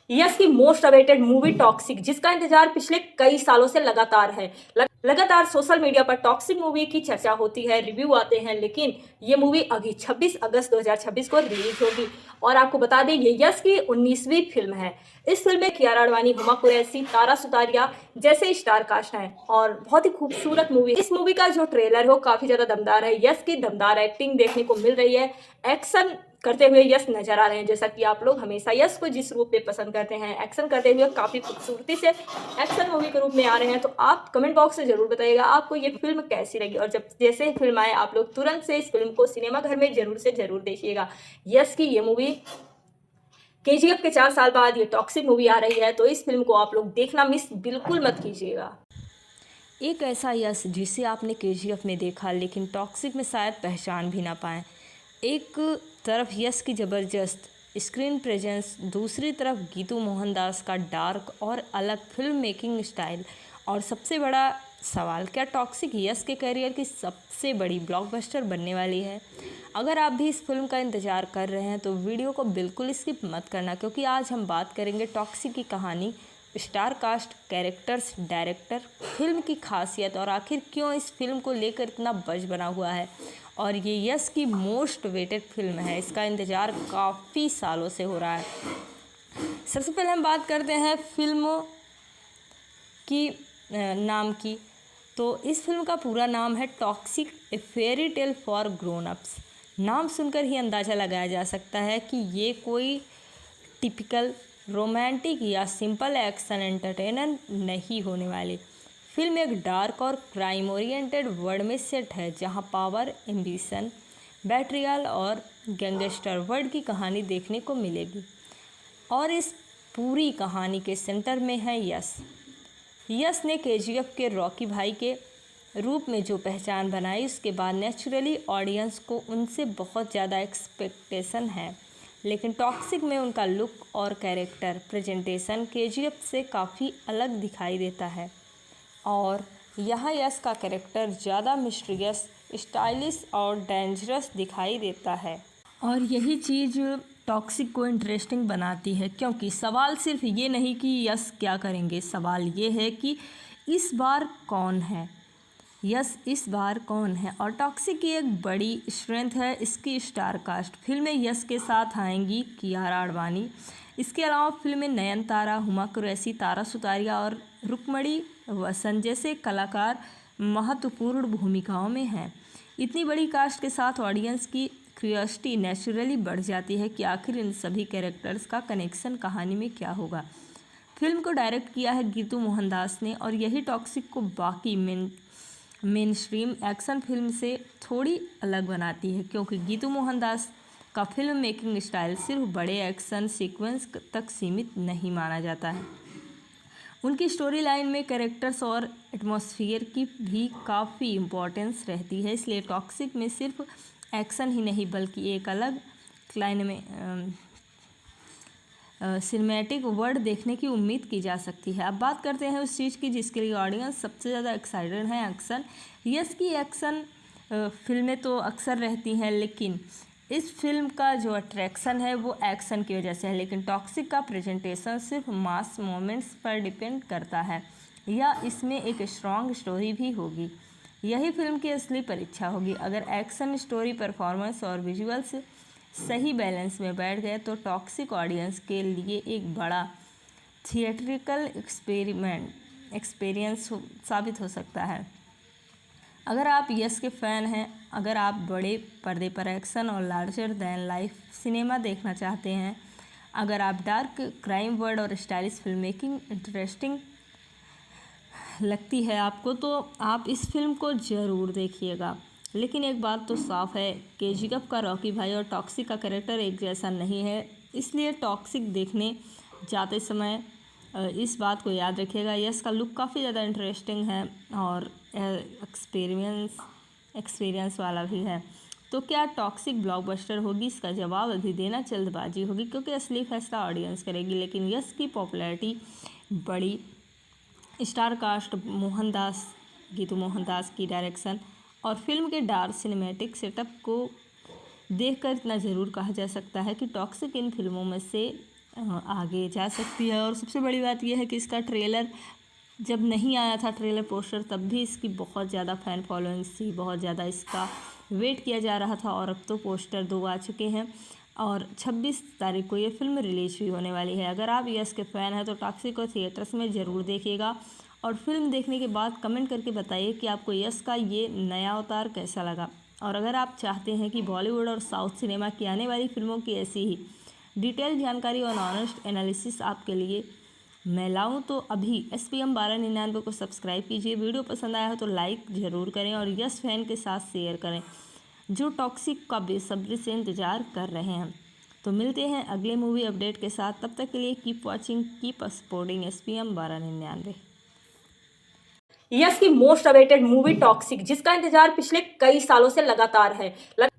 Yes की most awaited movie toxic, जिसका इंतजार पिछले कई सालों से लगातार है। लगातार सोशल मीडिया पर टॉक्सिक मूवी की चर्चा होती है, रिव्यू आते हैं, लेकिन ये मूवी अभी 26 अगस्त 2026 को रिलीज होगी। और आपको बता दें, ये यस की 19वीं फिल्म है। इस फिल्म में कियारा आडवाणी, हुमा कुरैशी, तारा सुतारिया जैसे स्टार कास्ट हैं और बहुत ही खूबसूरत मूवी। इस मूवी का जो ट्रेलर है वो काफी ज्यादा दमदार है। यस की दमदार एक्टिंग देखने को मिल रही है। एक्शन करते हुए यस नजर आ रहे हैं, जैसा कि आप लोग हमेशा यस को जिस रूप में पसंद करते हैं, एक्शन करते हुए काफी खूबसूरती से एक्शन मूवी के रूप में आ रहे हैं। तो आप कमेंट बॉक्स में जरूर बताइएगा आपको ये फिल्म कैसी लगी, और जब जैसे ही फिल्म आए आप लोग तुरंत से इस फिल्म को सिनेमा घर में जरूर से जरूर देखिएगा। यस की ये मूवी केजीएफ के 4 साल बाद ये टॉक्सिक मूवी आ रही है, तो इस फिल्म को आप लोग देखना मिस बिल्कुल मत कीजिएगा। एक ऐसा यश जिसे आपने केजीएफ में देखा लेकिन टॉक्सिक में शायद पहचान भी ना पाए। एक तरफ यश की ज़बरदस्त स्क्रीन प्रेजेंस, दूसरी तरफ गीतू मोहनदास का डार्क और अलग फिल्म मेकिंग स्टाइल, और सबसे बड़ा सवाल, क्या टॉक्सिक यश के करियर की सबसे बड़ी ब्लॉकबस्टर बनने वाली है? अगर आप भी इस फिल्म का इंतज़ार कर रहे हैं तो वीडियो को बिल्कुल स्किप मत करना, क्योंकि आज हम बात करेंगे टॉक्सिक की कहानी, star cast, characters, director, film की खासियत और आखिर क्यों इस फिल्म को लेकर इतना बज़ बना हुआ है। और ये यस की मोस्ट वेटेड फिल्म है, इसका इंतज़ार काफ़ी सालों से हो रहा है। सबसे पहले हम बात करते हैं फिल्म की नाम की। तो इस फिल्म का पूरा नाम है toxic, A fairy tale for grown ups. नाम सुनकर ही अंदाज़ा लगाया जा सकता है कि ये कोई टिपिकल रोमांटिक या सिंपल एक्शन एंटरटेनर नहीं होने वाली। फिल्म एक डार्क और क्राइम ओरिएंटेड वर्ल्ड में सेट है, जहां पावर, एम्बिशन, बैट्रियल और गैंगस्टर वर्ल्ड की कहानी देखने को मिलेगी। और इस पूरी कहानी के सेंटर में है यश। यश ने केजीएफ के रॉकी भाई के रूप में जो पहचान बनाई, उसके बाद नेचुरली ऑडियंस को उनसे बहुत ज़्यादा एक्सपेक्टेशन है। लेकिन टॉक्सिक में उनका लुक और कैरेक्टर प्रेजेंटेशन केजीएफ से काफ़ी अलग दिखाई देता है। और यहाँ यश का कैरेक्टर ज़्यादा मिस्टीरियस, स्टाइलिश और डेंजरस दिखाई देता है। और यही चीज़ टॉक्सिक को इंटरेस्टिंग बनाती है, क्योंकि सवाल सिर्फ ये नहीं कि यश क्या करेंगे, सवाल ये है कि इस बार कौन है, यस इस बार कौन है। और टॉक्सिक की एक बड़ी स्ट्रेंथ है इसकी स्टार कास्ट। फिल्म में यस के साथ आएंगी कियारा आडवाणी। इसके अलावा फिल्म में नयनतारा, हुमा कुरैशी, तारा सुतारिया और रुक्मणी वसंत जैसे कलाकार महत्वपूर्ण भूमिकाओं में हैं। इतनी बड़ी कास्ट के साथ ऑडियंस की क्यूरियोसिटी नेचुरली बढ़ जाती है कि आखिर इन सभी कैरेक्टर्स का कनेक्शन कहानी में क्या होगा। फिल्म को डायरेक्ट किया है गीतू मोहनदास ने, और यही टॉक्सिक को बाकी मेन स्ट्रीम एक्शन फिल्म से थोड़ी अलग बनाती है, क्योंकि गीतू मोहनदास का फिल्म मेकिंग स्टाइल सिर्फ बड़े एक्शन सीक्वेंस तक सीमित नहीं माना जाता है। उनकी स्टोरी लाइन में कैरेक्टर्स और एटमॉस्फेयर की भी काफ़ी इम्पोर्टेंस रहती है। इसलिए टॉक्सिक में सिर्फ एक्शन ही नहीं बल्कि एक अलग क्लाइन में सिनेमैटिक वर्ल्ड देखने की उम्मीद की जा सकती है। अब बात करते हैं उस चीज़ की जिसके लिए ऑडियंस सबसे ज़्यादा एक्साइटेड है, एक्शन। यस की एक्शन फिल्में तो अक्सर रहती हैं, लेकिन इस फिल्म का जो अट्रैक्शन है वो एक्शन की वजह से है। लेकिन टॉक्सिक का प्रेजेंटेशन सिर्फ मास मोमेंट्स पर डिपेंड करता है, या इसमें एक स्ट्रॉन्ग स्टोरी भी होगी। यही फिल्म की असली परीक्षा होगी। अगर एक्शन, स्टोरी, परफॉर्मेंस और विजुअल्स सही बैलेंस में बैठ गए तो टॉक्सिक ऑडियंस के लिए एक बड़ा थिएट्रिकल एक्सपीरियंस साबित हो सकता है। अगर आप यस के फ़ैन हैं, अगर आप बड़े पर्दे पर एक्शन और लार्जर दैन लाइफ सिनेमा देखना चाहते हैं, अगर आप डार्क क्राइम वर्ल्ड और स्टाइलिश फिल्म मेकिंग इंटरेस्टिंग लगती है आपको, तो आप इस फिल्म को ज़रूर देखिएगा। लेकिन एक बात तो साफ है, केजीएफ का रॉकी भाई और टॉक्सिक का कैरेक्टर एक जैसा नहीं है। इसलिए टॉक्सिक देखने जाते समय इस बात को याद रखिएगा, यस का लुक काफ़ी ज़्यादा इंटरेस्टिंग है और एक्सपीरियंस वाला भी है। तो क्या टॉक्सिक ब्लॉकबस्टर होगी? इसका जवाब अभी देना जल्दबाजी होगी, क्योंकि असली फैसला ऑडियंस करेगी। लेकिन यस की पॉपुलैरिटी बड़ी, स्टार कास्ट, मोहनदास, गीतू मोहनदास की डायरेक्शन और फिल्म के डार्क सिनेमैटिक सेटअप को देखकर इतना ज़रूर कहा जा सकता है कि टॉक्सिक इन फिल्मों में से आगे जा सकती है। और सबसे बड़ी बात यह है कि इसका ट्रेलर जब नहीं आया था, ट्रेलर पोस्टर, तब भी इसकी बहुत ज़्यादा फ़ैन फॉलोइंग्स थी, बहुत ज़्यादा इसका वेट किया जा रहा था। और अब तो पोस्टर 2 आ चुके हैं और 26 तारीख को ये फिल्म रिलीज भी होने वाली है। अगर आप यस के फ़ैन हैं तो टॉक्सिक को थिएटर्स में ज़रूर देखिएगा और फिल्म देखने के बाद कमेंट करके बताइए कि आपको यस का ये नया अवतार कैसा लगा। और अगर आप चाहते हैं कि बॉलीवुड और साउथ सिनेमा की आने वाली फिल्मों की ऐसी ही डिटेल जानकारी और ऑनेस्ट एनालिसिस आपके लिए मैं लाऊं तो अभी SPM 1299 को सब्सक्राइब कीजिए। वीडियो पसंद आया हो तो लाइक ज़रूर करें और यस फैन के साथ शेयर करें जो टॉक्सिक का बेसब्री से इंतज़ार कर रहे हैं। तो मिलते हैं अगले मूवी अपडेट के साथ, तब तक के लिए keep watching, keep supporting SPM 1299। Yes की मोस्ट अवेटेड मूवी टॉक्सिक, जिसका इंतजार पिछले कई सालों से लगातार है।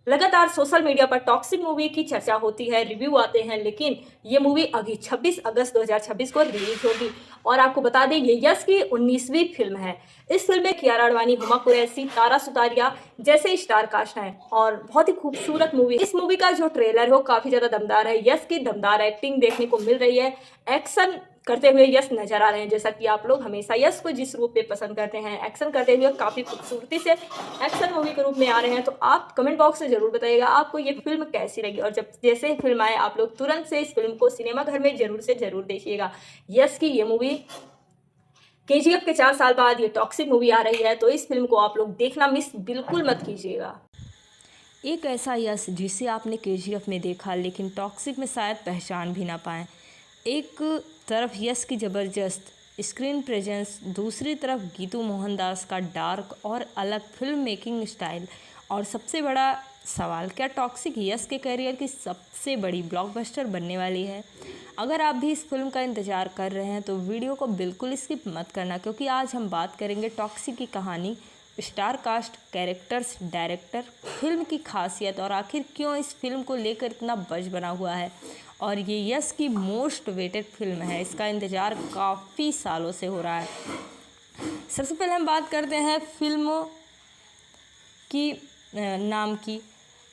लगातार सोशल मीडिया पर टॉक्सिक मूवी की चर्चा होती है, रिव्यू आते हैं, लेकिन ये मूवी अभी 26 अगस्त 2026 को रिलीज होगी। और आपको बता दें ये यस की 19वीं फिल्म है। इस फिल्म में कियारा आडवाणी, हुमा कुरैशी, तारा सुतारिया जैसे स्टार कास्ट हैं और बहुत ही खूबसूरत मूवी। इस मूवी का जो ट्रेलर है वो काफी ज्यादा दमदार है। यस की दमदार एक्टिंग देखने को मिल रही है, एक्शन करते हुए यस नजर आ रहे हैं। जैसा कि आप लोग हमेशा यस को जिस रूप में पसंद करते हैं, एक्शन करते हुए काफी खूबसूरती से एक्शन मूवी के रूप में आ रहे हैं। तो आप कमेंट बॉक्स में जरूर बताइएगा आपको ये फिल्म कैसी लगी। और जब जैसे ही फिल्म आए आप लोग तुरंत से इस फिल्म को सिनेमा घर में जरूर से जरूर देखिएगा। यस की ये मूवी KGF के 4 साल बाद ये टॉक्सिक मूवी आ रही है, तो इस फिल्म को आप लोग देखना मिस बिल्कुल मत कीजिएगा। एक ऐसा यस जिसे आपने KGF में देखा लेकिन टॉक्सिक में शायद पहचान भी ना पाए। एक तरफ यस की ज़बरदस्त स्क्रीन प्रेजेंस, दूसरी तरफ गीतू मोहनदास का डार्क और अलग फिल्म मेकिंग स्टाइल। और सबसे बड़ा सवाल, क्या टॉक्सिक यस के करियर की सबसे बड़ी ब्लॉकबस्टर बनने वाली है? अगर आप भी इस फिल्म का इंतज़ार कर रहे हैं तो वीडियो को बिल्कुल स्किप मत करना, क्योंकि आज हम बात करेंगे टॉक्सिक की कहानी, star cast, characters, director, film की खासियत और आखिर क्यों इस फिल्म को लेकर इतना बज़ बना हुआ है। और ये यस की मोस्ट वेटेड फिल्म है, इसका इंतज़ार काफ़ी सालों से हो रहा है। सबसे पहले हम बात करते हैं फिल्म की नाम की।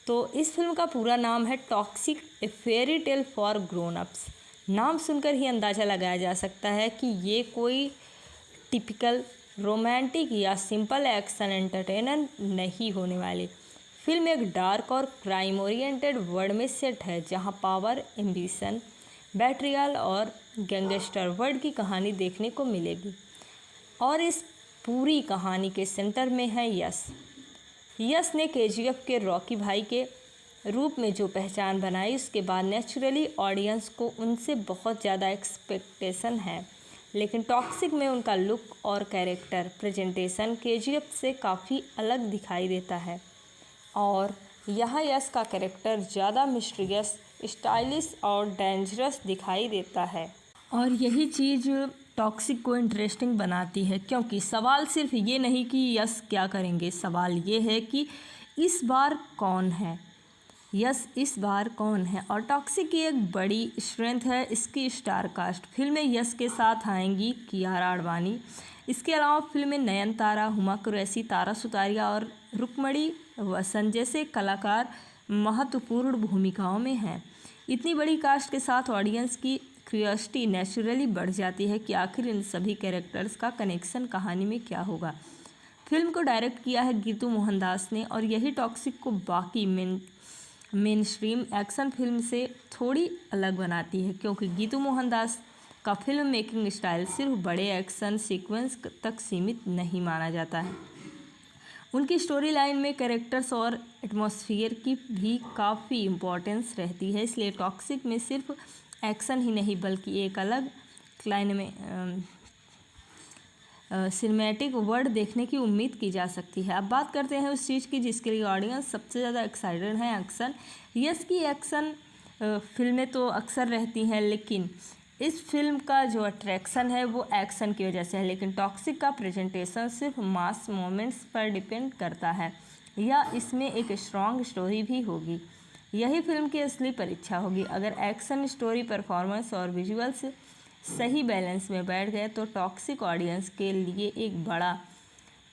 तो इस फिल्म का पूरा नाम है toxic, A fairy tale for grown ups. नाम सुनकर ही अंदाज़ा लगाया जा सकता है कि ये कोई टिपिकल रोमांटिक या सिंपल एक्शन एंटरटेनर नहीं होने वाली। फिल्म एक डार्क और क्राइम ओरिएंटेड वर्ल्ड में सेट है, जहां पावर, एम्बिशन, बैट्रियल और गैंगस्टर वर्ल्ड की कहानी देखने को मिलेगी। और इस पूरी कहानी के सेंटर में है यस। यस ने KGF के रॉकी भाई के रूप में जो पहचान बनाई, उसके बाद नेचुरली ऑडियंस को उनसे बहुत ज़्यादा एक्सपेक्टेशन है। लेकिन टॉक्सिक में उनका लुक और कैरेक्टर प्रेजेंटेशन KGF से काफ़ी अलग दिखाई देता है। और यहाँ यस का कैरेक्टर ज़्यादा मिस्टीरियस, स्टाइलिश और डेंजरस दिखाई देता है। और यही चीज़ टॉक्सिक को इंटरेस्टिंग बनाती है, क्योंकि सवाल सिर्फ ये नहीं कि यस क्या करेंगे, सवाल ये है कि इस बार कौन है, यस इस बार कौन है। और टॉक्सिक की एक बड़ी स्ट्रेंथ है इसकी स्टार कास्ट। फिल्म में यस के साथ आएंगी कियारा आडवाणी, इसके अलावा फिल्म में नयनतारा, हुमा कुरैशी, तारा सुतारिया और रुक्मणी वसंत जैसे कलाकार महत्वपूर्ण भूमिकाओं में हैं। इतनी बड़ी कास्ट के साथ ऑडियंस की क्यूरियोसिटी नेचुरली बढ़ जाती है कि आखिर इन सभी कैरेक्टर्स का कनेक्शन कहानी में क्या होगा। फिल्म को डायरेक्ट किया है गीतू मोहनदास ने, और यही टॉक्सिक को बाकी मेन स्ट्रीम एक्शन फिल्म से थोड़ी अलग बनाती है, क्योंकि गीतू मोहनदास का फिल्म मेकिंग स्टाइल सिर्फ बड़े एक्शन सीक्वेंस तक सीमित नहीं माना जाता है। उनकी स्टोरी लाइन में कैरेक्टर्स और एटमॉस्फेयर की भी काफ़ी इम्पोर्टेंस रहती है। इसलिए टॉक्सिक में सिर्फ एक्शन ही नहीं बल्कि एक अलग सिनेमैटिक वर्ल्ड देखने की उम्मीद की जा सकती है। अब बात करते हैं उस चीज़ की जिसके लिए ऑडियंस सबसे ज़्यादा एक्साइटेड है, एक्शन। यस की एक्शन फिल्में तो अक्सर रहती हैं, लेकिन इस फिल्म का जो अट्रैक्शन है वो एक्शन की वजह से है। लेकिन टॉक्सिक का प्रेजेंटेशन सिर्फ मास मोमेंट्स पर डिपेंड करता है, या इसमें एक स्ट्रॉन्ग स्टोरी भी होगी। यही फिल्म की असली परीक्षा होगी। अगर एक्शन, स्टोरी, परफॉर्मेंस और विजुअल्स सही बैलेंस में बैठ गए तो टॉक्सिक ऑडियंस के लिए एक बड़ा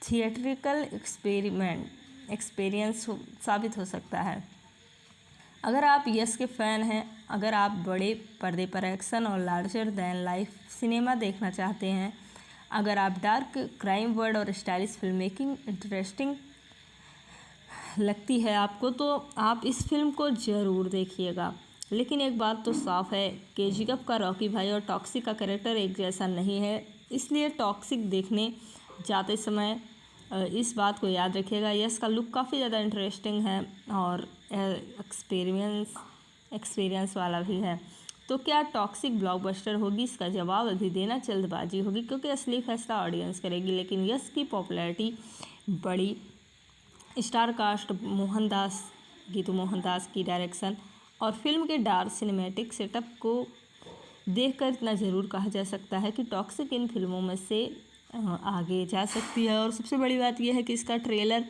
थिएट्रिकल एक्सपीरियंस साबित हो सकता है। अगर आप यस के फ़ैन हैं, अगर आप बड़े पर्दे पर एक्शन और लार्जर दैन लाइफ सिनेमा देखना चाहते हैं, अगर आप डार्क क्राइम वर्ल्ड और स्टाइलिश फिल्म मेकिंग इंटरेस्टिंग लगती है आपको, तो आप इस फिल्म को ज़रूर देखिएगा। लेकिन एक बात तो साफ है, केजीएफ का रॉकी भाई और टॉक्सिक का कैरेक्टर एक जैसा नहीं है, इसलिए टॉक्सिक देखने जाते समय इस बात को याद रखिएगा। यस का लुक काफ़ी ज़्यादा इंटरेस्टिंग है और एक्सपीरियंस वाला भी है। तो क्या टॉक्सिक ब्लॉकबस्टर होगी? इसका जवाब अभी देना जल्दबाजी होगी, क्योंकि असली फैसला ऑडियंस करेगी। लेकिन यस की पॉपुलैरिटी बड़ी, स्टार कास्ट, मोहनदास, गीतू मोहनदास की डायरेक्शन और फिल्म के डार्क सिनेमैटिक सेटअप को देखकर इतना ज़रूर कहा जा सकता है कि टॉक्सिक इन फिल्मों में से आगे जा सकती है। और सबसे बड़ी बात यह है कि इसका ट्रेलर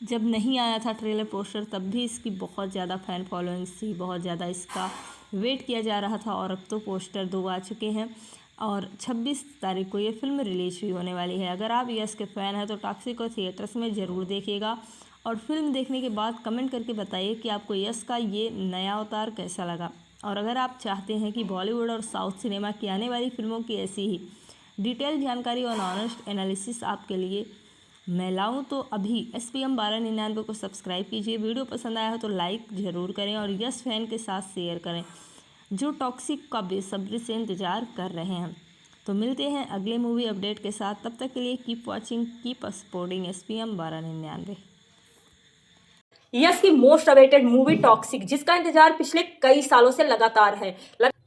जब नहीं आया था, ट्रेलर पोस्टर, तब भी इसकी बहुत ज़्यादा फ़ैन फॉलोइंग्स थी, बहुत ज़्यादा इसका वेट किया जा रहा था। और अब तो पोस्टर 2 आ चुके हैं और 26 तारीख को ये फिल्म रिलीज भी होने वाली है। अगर आप यस के फ़ैन हैं तो टॉक्सिक को थिएटर्स में ज़रूर देखिएगा और फिल्म देखने के बाद कमेंट करके बताइए कि आपको यस का ये नया अवतार कैसा लगा। और अगर आप चाहते हैं कि बॉलीवुड और साउथ सिनेमा की आने वाली फिल्मों की ऐसी ही डिटेल जानकारी और ऑनेस्ट एनालिसिस आपके लिए मैं लाऊं, तो अभी SPM 1299 को सब्सक्राइब कीजिए। वीडियो पसंद आया हो तो लाइक ज़रूर करें और यस फैन के साथ शेयर करें जो टॉक्सिक का बेसब्री से इंतज़ार कर रहे हैं। तो मिलते हैं अगले मूवी अपडेट के साथ, तब तक के लिए keep watching, keep supporting SPM 1299। Yes की मोस्ट अवेटेड मूवी टॉक्सिक, जिसका इंतजार पिछले कई सालों से लगातार है।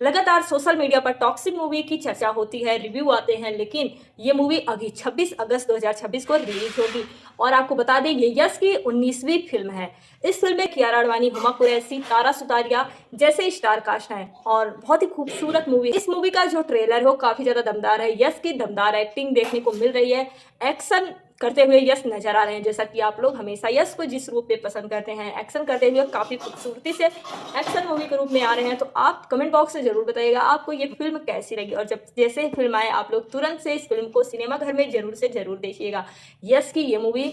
लगातार सोशल मीडिया पर टॉक्सिक मूवी की चर्चा होती है, रिव्यू आते हैं, लेकिन ये मूवी अभी 26 अगस्त 2026 को रिलीज होगी। और आपको बता दें, ये यस की 19वीं फिल्म है। इस फिल्म में कियारा आडवाणी, हुमा कुरैशी, तारा सुतारिया जैसे स्टार कास्ट हैं और बहुत ही खूबसूरत मूवी। इस मूवी का जो ट्रेलर है वो काफी ज्यादा दमदार है। यस की दमदार एक्टिंग देखने को मिल रही है, एक्शन करते हुए यस नजर आ रहे हैं। जैसा कि आप लोग हमेशा यस को जिस रूप में पसंद करते हैं, एक्शन करते हुए काफी खूबसूरती से एक्शन मूवी के रूप में आ रहे हैं। तो आप कमेंट बॉक्स में जरूर बताइएगा आपको ये फिल्म कैसी लगी। और जब जैसे ही फिल्म आए, आप लोग तुरंत से इस फिल्म को सिनेमा घर में जरूर से जरूर देखिएगा। यस की ये मूवी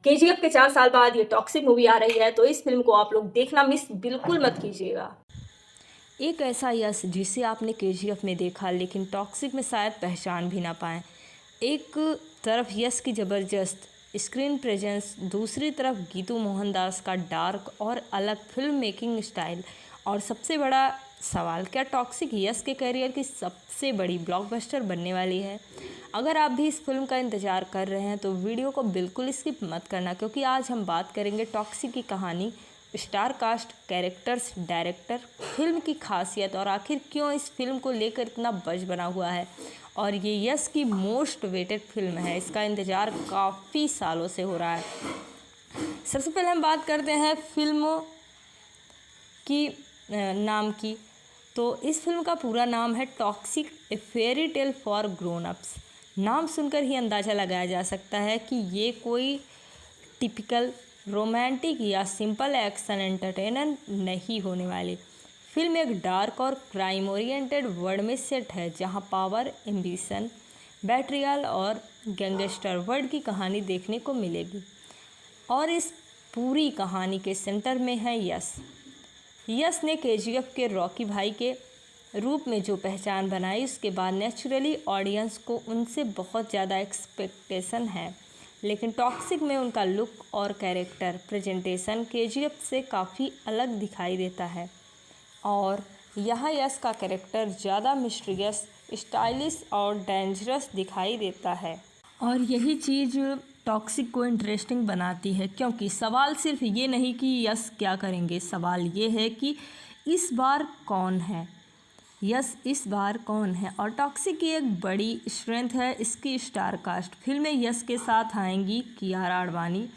केजीएफ के 4 साल बाद ये टॉक्सिक मूवी आ रही है, तो इस फिल्म को आप लोग देखना मिस बिल्कुल मत कीजिएगा। एक ऐसा यस जिसे आपने केजीएफ में देखा लेकिन टॉक्सिक में शायद पहचान भी ना पाएँ। एक तरफ यस की ज़बरदस्त स्क्रीन प्रेजेंस, दूसरी तरफ गीतू मोहनदास का डार्क और अलग फिल्म मेकिंग स्टाइल, और सबसे बड़ा सवाल, क्या टॉक्सिक यस के करियर की सबसे बड़ी ब्लॉकबस्टर बनने वाली है? अगर आप भी इस फिल्म का इंतज़ार कर रहे हैं तो वीडियो को बिल्कुल स्किप मत करना, क्योंकि आज हम बात करेंगे टॉक्सिक की कहानी, star cast, characters, director, film की खासियत और आखिर क्यों इस फिल्म को लेकर इतना बज़ बना हुआ है। और ये यस की मोस्ट वेटेड फिल्म है, इसका इंतज़ार काफ़ी सालों से हो रहा है। सबसे पहले हम बात करते हैं फिल्मों की नाम की। तो इस फिल्म का पूरा नाम है toxic, a fairy tale for grown ups. नाम सुनकर ही अंदाज़ा लगाया जा सकता है कि ये कोई टिपिकल रोमांटिक या सिंपल एक्शन एंटरटेनर नहीं होने वाली। फिल्म एक डार्क और क्राइम ओरिएंटेड वर्ल्ड में सेट है, जहां पावर, एम्बिशन, बैटरियल और गैंगस्टर वर्ल्ड की कहानी देखने को मिलेगी। और इस पूरी कहानी के सेंटर में है यस। यस ने केजीएफ के रॉकी भाई के रूप में जो पहचान बनाई, उसके बाद नेचुरली ऑडियंस को उनसे बहुत ज़्यादा एक्सपेक्टेशन है। लेकिन टॉक्सिक में उनका लुक और कैरेक्टर प्रेजेंटेशन केजीएफ से काफ़ी अलग दिखाई देता है। और यहाँ यस का कैरेक्टर ज़्यादा मिस्टीरियस, स्टाइलिश और डेंजरस दिखाई देता है। और यही चीज़ टॉक्सिक को इंटरेस्टिंग बनाती है, क्योंकि सवाल सिर्फ ये नहीं कि यस क्या करेंगे, सवाल ये है कि इस बार कौन है, यस इस बार कौन है। और टॉक्सिक की एक बड़ी स्ट्रेंथ है इसकी स्टार कास्ट। फिल्म में यस के साथ आएंगी कियारा आडवाणी,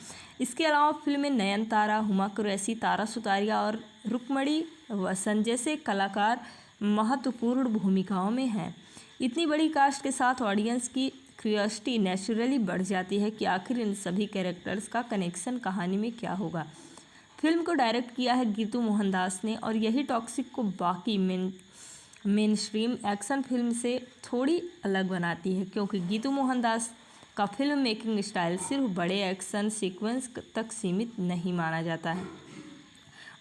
इसके अलावा फिल्म में नयनतारा, हुमा कुरैशी, तारा सुतारिया और रुक्मणी वसंत जैसे कलाकार महत्वपूर्ण भूमिकाओं में हैं। इतनी बड़ी कास्ट के साथ ऑडियंस की क्यूरियोसिटी नेचुरली बढ़ जाती है कि आखिर इन सभी कैरेक्टर्स का कनेक्शन कहानी में क्या होगा। फिल्म को डायरेक्ट किया है गीतू मोहनदास ने, और यही टॉक्सिक को बाकी मेन स्ट्रीम एक्शन फिल्म से थोड़ी अलग बनाती है, क्योंकि गीतू मोहनदास का फिल्म मेकिंग स्टाइल सिर्फ बड़े एक्शन सीक्वेंस तक सीमित नहीं माना जाता है।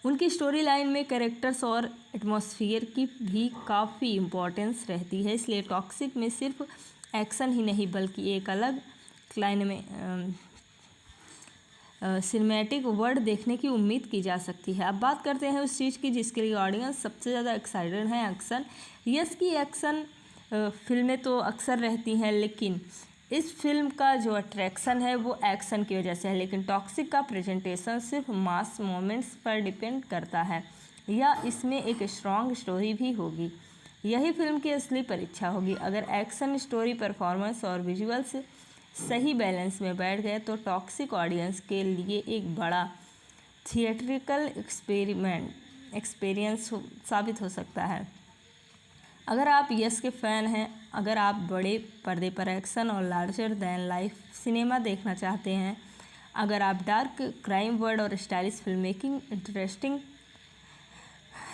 उनकी स्टोरी लाइन में कैरेक्टर्स और एटमॉस्फेयर की भी काफ़ी इम्पोर्टेंस रहती है, इसलिए टॉक्सिक में सिर्फ एक्शन ही नहीं बल्कि एक अलग लाइन में सिनेमैटिक वर्ड देखने की उम्मीद की जा सकती है। अब बात करते हैं उस चीज़ की जिसके लिए ऑडियंस सबसे ज़्यादा एक्साइटेड है, एक्शन। यस की एक्शन फिल्में तो अक्सर रहती हैं, लेकिन इस फिल्म का जो अट्रैक्शन है वो एक्शन की वजह से है, लेकिन टॉक्सिक का प्रेजेंटेशन सिर्फ मास मोमेंट्स पर डिपेंड करता है या इसमें एक स्ट्रॉन्ग स्टोरी भी होगी। यही फिल्म की असली परीक्षा होगी। अगर एक्शन, स्टोरी, परफॉर्मेंस और विजुअल्स सही बैलेंस में बैठ गए तो टॉक्सिक ऑडियंस के लिए एक बड़ा थिएट्रिकल एक्सपीरियंस साबित हो सकता है। अगर आप यस के फ़ैन हैं, अगर आप बड़े पर्दे पर एक्शन और लार्जर दैन लाइफ सिनेमा देखना चाहते हैं, अगर आप डार्क क्राइम वर्ड और स्टाइलिश फिल्म मेकिंग इंटरेस्टिंग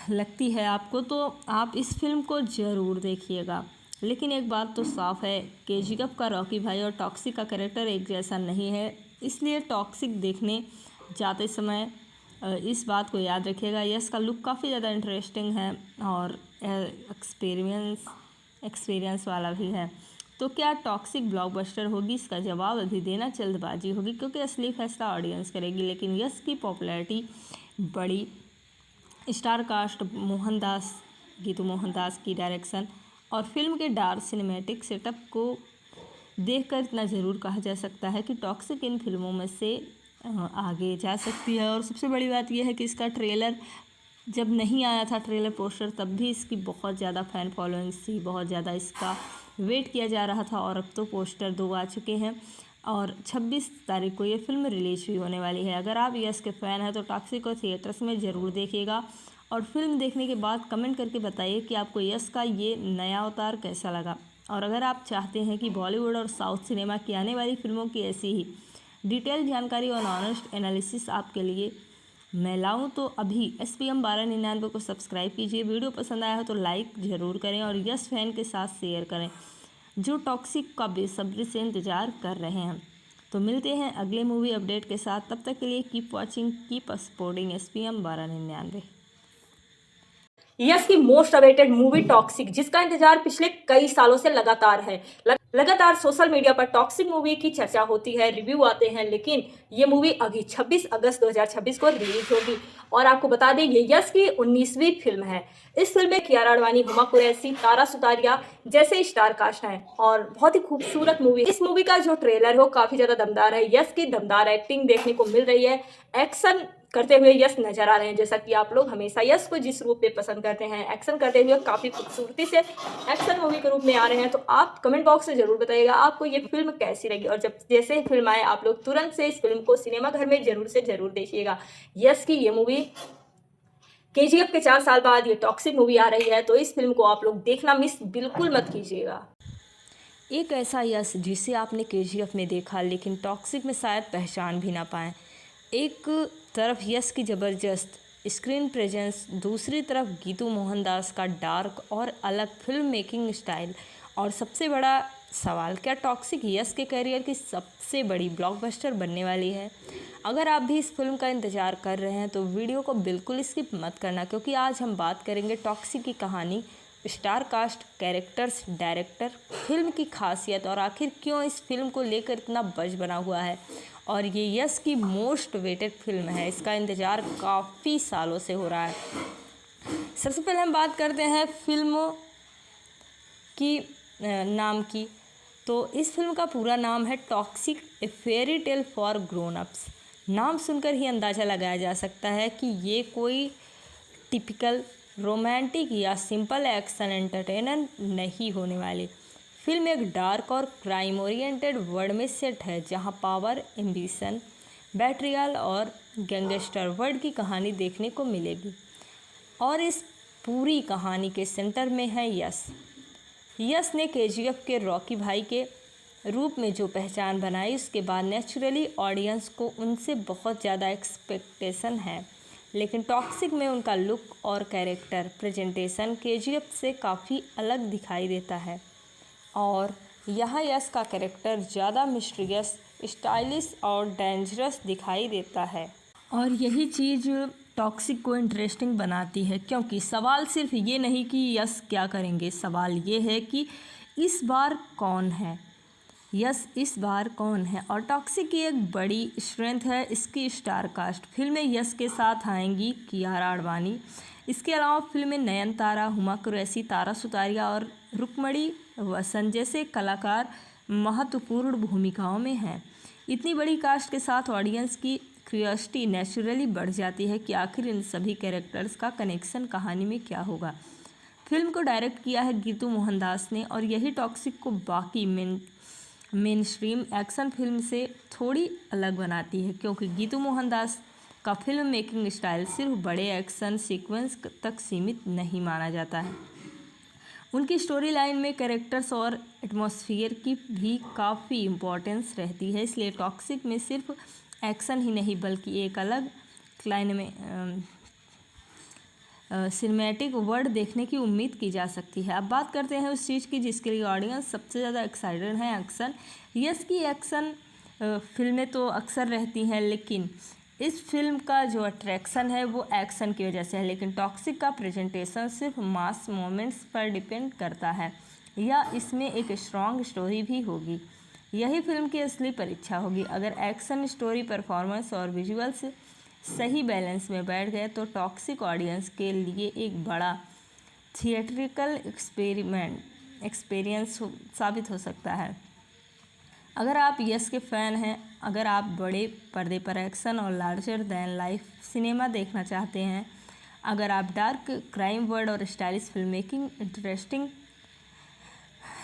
लगती है आपको, तो आप इस फिल्म को ज़रूर देखिएगा। लेकिन एक बात तो साफ है, केजीएफ का रॉकी भाई और टॉक्सिक का कैरेक्टर एक जैसा नहीं है, इसलिए टॉक्सिक देखने जाते समय इस बात को याद रखिएगा। यस का लुक काफ़ी ज़्यादा इंटरेस्टिंग है और एक्सपीरियंस वाला भी है। तो क्या टॉक्सिक ब्लॉकबस्टर होगी? इसका जवाब अभी देना जल्दबाजी होगी, क्योंकि असली फैसला ऑडियंस करेगी। लेकिन यस की पॉपुलैरिटी बड़ी, स्टार कास्ट, गीतू मोहनदास की डायरेक्शन और फिल्म के डार्क सिनेमैटिक सेटअप को देखकर इतना ज़रूर कहा जा सकता है कि टॉक्सिक इन फिल्मों में से आगे जा सकती है। और सबसे बड़ी बात यह है कि इसका ट्रेलर जब नहीं आया था, ट्रेलर पोस्टर, तब भी इसकी बहुत ज़्यादा फ़ैन फॉलोइंग्स थी, बहुत ज़्यादा इसका वेट किया जा रहा था। और अब तो पोस्टर 2 आ चुके हैं और 26 तारीख को ये फिल्म रिलीज भी होने वाली है। अगर आप यस के फ़ैन हैं तो टॉक्सिक को थिएटर्स में ज़रूर देखिएगा और फिल्म देखने के बाद कमेंट करके बताइए कि आपको यस का ये नया अवतार कैसा लगा। और अगर आप चाहते हैं कि बॉलीवुड और साउथ सिनेमा की आने वाली फिल्मों की ऐसी ही डिटेल जानकारी और ऑनेस्ट एनालिसिस आपके लिए मैं लाऊं, तो अभी SPM 1299 को सब्सक्राइब कीजिए। वीडियो पसंद आया हो तो लाइक ज़रूर करें और यस फैन के साथ शेयर करें जो टॉक्सिक का बेसब्री से इंतज़ार कर रहे हैं। तो मिलते हैं अगले मूवी अपडेट के साथ, तब तक के लिए keep watching, keep supporting SPM 1299। Yes की मोस्ट अवेटेड मूवी टॉक्सिक, जिसका इंतजार पिछले कई सालों से लगातार है। लगातार सोशल मीडिया पर टॉक्सिक मूवी की चर्चा होती है, रिव्यू आते हैं, लेकिन ये मूवी अभी 26 अगस्त 2026 को रिलीज होगी। और आपको बता दें ये यस की 19वीं फिल्म है। इस फिल्म में कियारा आडवाणी, हुमा कुरैशी, तारा सुतारिया जैसे स्टार कास्ट हैं और बहुत ही खूबसूरत मूवी। इस मूवी का जो ट्रेलर है वो काफी ज्यादा दमदार है। यस की दमदार एक्टिंग देखने को मिल रही है, एक्शन करते हुए यस नजर आ रहे हैं। जैसा कि आप लोग हमेशा यस को जिस रूप में पसंद करते हैं, एक्शन करते हुए काफी खूबसूरती से एक्शन मूवी के रूप में आ रहे हैं। तो आप कमेंट बॉक्स में जरूर बताइएगा आपको ये फिल्म कैसी लगी, और जब जैसे ही फिल्म आए आप लोग तुरंत से इस फिल्म को सिनेमा घर में जरूर से जरूर देखिएगा। यस की ये मूवी केजीएफ के 4 साल बाद ये टॉक्सिक मूवी आ रही है, तो इस फिल्म को आप लोग देखना मिस बिल्कुल मत कीजिएगा। एक ऐसा यस जिसे आपने केजीएफ में देखा लेकिन टॉक्सिक में शायद पहचान भी ना पाए। एक तरफ यस की ज़बरदस्त स्क्रीन प्रेजेंस, दूसरी तरफ गीतू मोहनदास का डार्क और अलग फिल्म मेकिंग स्टाइल, और सबसे बड़ा सवाल, क्या टॉक्सिक यस के करियर की सबसे बड़ी ब्लॉकबस्टर बनने वाली है? अगर आप भी इस फिल्म का इंतज़ार कर रहे हैं तो वीडियो को बिल्कुल स्किप मत करना, क्योंकि आज हम बात करेंगे टॉक्सिक की कहानी, star cast, characters, director, film की खासियत और आखिर क्यों इस फिल्म को लेकर इतना बज़ बना हुआ है। और ये यस की मोस्ट वेटेड फिल्म है, इसका इंतज़ार काफ़ी सालों से हो रहा है। सबसे पहले हम बात करते हैं फिल्म की नाम की। तो इस फिल्म का पूरा नाम है toxic, a fairy tale for grown ups. नाम सुनकर ही अंदाज़ा लगाया जा सकता है कि ये कोई टिपिकल रोमांटिक या सिंपल एक्शन एंटरटेनर नहीं होने वाली। फिल्म एक डार्क और क्राइम ओरिएंटेड वर्ल्ड में सेट है, जहां पावर, एम्बिशन, बैट्रियल और गैंगस्टर वर्ल्ड की कहानी देखने को मिलेगी। और इस पूरी कहानी के सेंटर में है यस। यस ने केजीएफ के रॉकी भाई के रूप में जो पहचान बनाई, उसके बाद नेचुरली ऑडियंस को उनसे बहुत ज़्यादा एक्सपेक्टेशन है। लेकिन टॉक्सिक में उनका लुक और कैरेक्टर प्रेजेंटेशन केजीएफ से काफ़ी अलग दिखाई देता है। और यहाँ यस का कैरेक्टर ज़्यादा मिस्टीरियस, स्टाइलिश और डेंजरस दिखाई देता है। और यही चीज़ टॉक्सिक को इंटरेस्टिंग बनाती है, क्योंकि सवाल सिर्फ ये नहीं कि यश क्या करेंगे, सवाल ये है कि इस बार कौन है, यस इस बार कौन है। और टॉक्सिक की एक बड़ी स्ट्रेंथ है इसकी स्टार कास्ट। फिल्म में यश के साथ आएंगी कियारा आडवाणी, इसके अलावा फिल्म में नयनतारा, हुमा कुरैशी, तारा सुतारिया और रुक्मणी वसंत जैसे कलाकार महत्वपूर्ण भूमिकाओं में हैं। इतनी बड़ी कास्ट के साथ ऑडियंस की क्यूरियोसिटी नेचुरली बढ़ जाती है कि आखिर इन सभी कैरेक्टर्स का कनेक्शन कहानी में क्या होगा। फिल्म को डायरेक्ट किया है गीतू मोहनदास ने, और यही टॉक्सिक को बाकी मेन स्ट्रीम एक्शन फिल्म से थोड़ी अलग बनाती है, क्योंकि गीतू मोहनदास का फिल्म मेकिंग स्टाइल सिर्फ बड़े एक्शन सीक्वेंस तक सीमित नहीं माना जाता है। उनकी स्टोरी लाइन में कैरेक्टर्स और एटमॉस्फेयर की भी काफ़ी इम्पोर्टेंस रहती है, इसलिए टॉक्सिक में सिर्फ एक्शन ही नहीं बल्कि एक अलग क्लाइन में सिनेमैटिक वर्ड देखने की उम्मीद की जा सकती है। अब बात करते हैं उस चीज़ की जिसके लिए ऑडियंस सबसे ज़्यादा एक्साइटेड है, एक्शन। यस की एक्शन फिल्में तो अक्सर रहती हैं, लेकिन इस फिल्म का जो अट्रैक्शन है वो एक्शन की वजह से है, लेकिन टॉक्सिक का प्रेजेंटेशन सिर्फ मास मोमेंट्स पर डिपेंड करता है या इसमें एक स्ट्रॉन्ग स्टोरी भी होगी। यही फिल्म की असली परीक्षा होगी। अगर एक्शन, स्टोरी, परफॉर्मेंस और विजुअल्स सही बैलेंस में बैठ गए तो टॉक्सिक ऑडियंस के लिए एक बड़ा थिएट्रिकल एक्सपीरियंस साबित हो सकता है। अगर आप यस के फ़ैन हैं, अगर आप बड़े पर्दे पर एक्शन और लार्जर दैन लाइफ सिनेमा देखना चाहते हैं, अगर आप डार्क क्राइम वर्ड और स्टाइलिश फिल्म मेकिंग इंटरेस्टिंग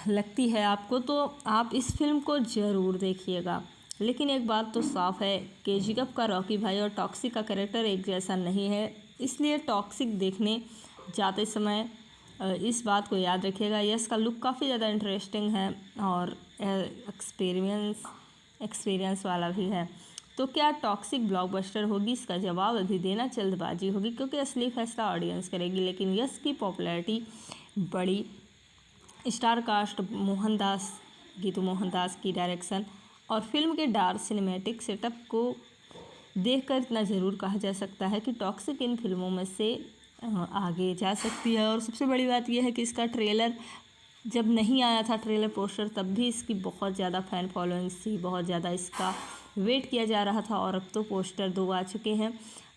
लगती है आपको, तो आप इस फिल्म को ज़रूर देखिएगा। लेकिन एक बात तो साफ है, केजीएफ का रॉकी भाई और टॉक्सिक का कैरेक्टर एक जैसा नहीं है, इसलिए टॉक्सिक देखने जाते समय इस बात को याद रखिएगा। यस का लुक काफ़ी ज़्यादा इंटरेस्टिंग है और एक्सपीरियंस वाला भी है। तो क्या टॉक्सिक ब्लॉकबस्टर होगी? इसका जवाब अभी देना जल्दबाजी होगी, क्योंकि असली फैसला ऑडियंस करेगी। लेकिन यस की पॉपुलैरिटी बड़ी, स्टार कास्ट, गीतू मोहनदास की डायरेक्शन और फिल्म के डार्क सिनेमैटिक सेटअप को देखकर इतना ज़रूर कहा जा सकता है कि टॉक्सिक इन फिल्मों में से आगे जा सकती है। और सबसे बड़ी बात यह है कि इसका ट्रेलर जब नहीं आया था, ट्रेलर पोस्टर, तब भी इसकी बहुत ज़्यादा फ़ैन फॉलोइंग थी, बहुत ज़्यादा इसका वेट किया जा रहा था। और अब तो पोस्टर 2 आ चुके हैं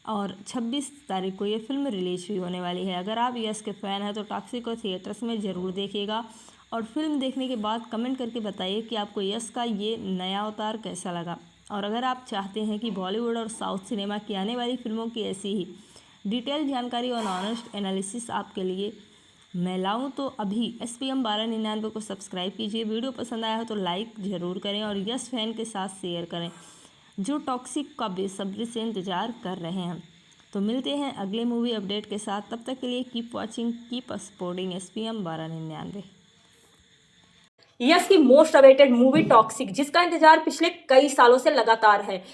और 26 तारीख को ये फिल्म रिलीज भी होने वाली है। अगर आप यस के फ़ैन हैं तो टॉक्सिक को थिएटर्स में ज़रूर देखिएगा और फिल्म देखने के बाद कमेंट करके बताइए कि आपको यस का ये नया अवतार कैसा लगा। और अगर आप चाहते हैं कि बॉलीवुड और साउथ सिनेमा की आने वाली फिल्मों की ऐसी ही डिटेल जानकारी और ऑनेस्ट एनालिसिस आपके लिए मैं लाऊं, तो अभी SPM 1299 को सब्सक्राइब कीजिए। वीडियो पसंद आया हो तो लाइक ज़रूर करें और यस फैन के साथ शेयर करें जो टॉक्सिक का बेसब्री से इंतज़ार कर रहे हैं। तो मिलते हैं अगले मूवी अपडेट के साथ, तब तक के लिए keep watching, keep supporting SPM 1299। Yes की मोस्ट अवेटेड मूवी टॉक्सिक, जिसका इंतजार पिछले कई सालों से लगातार है।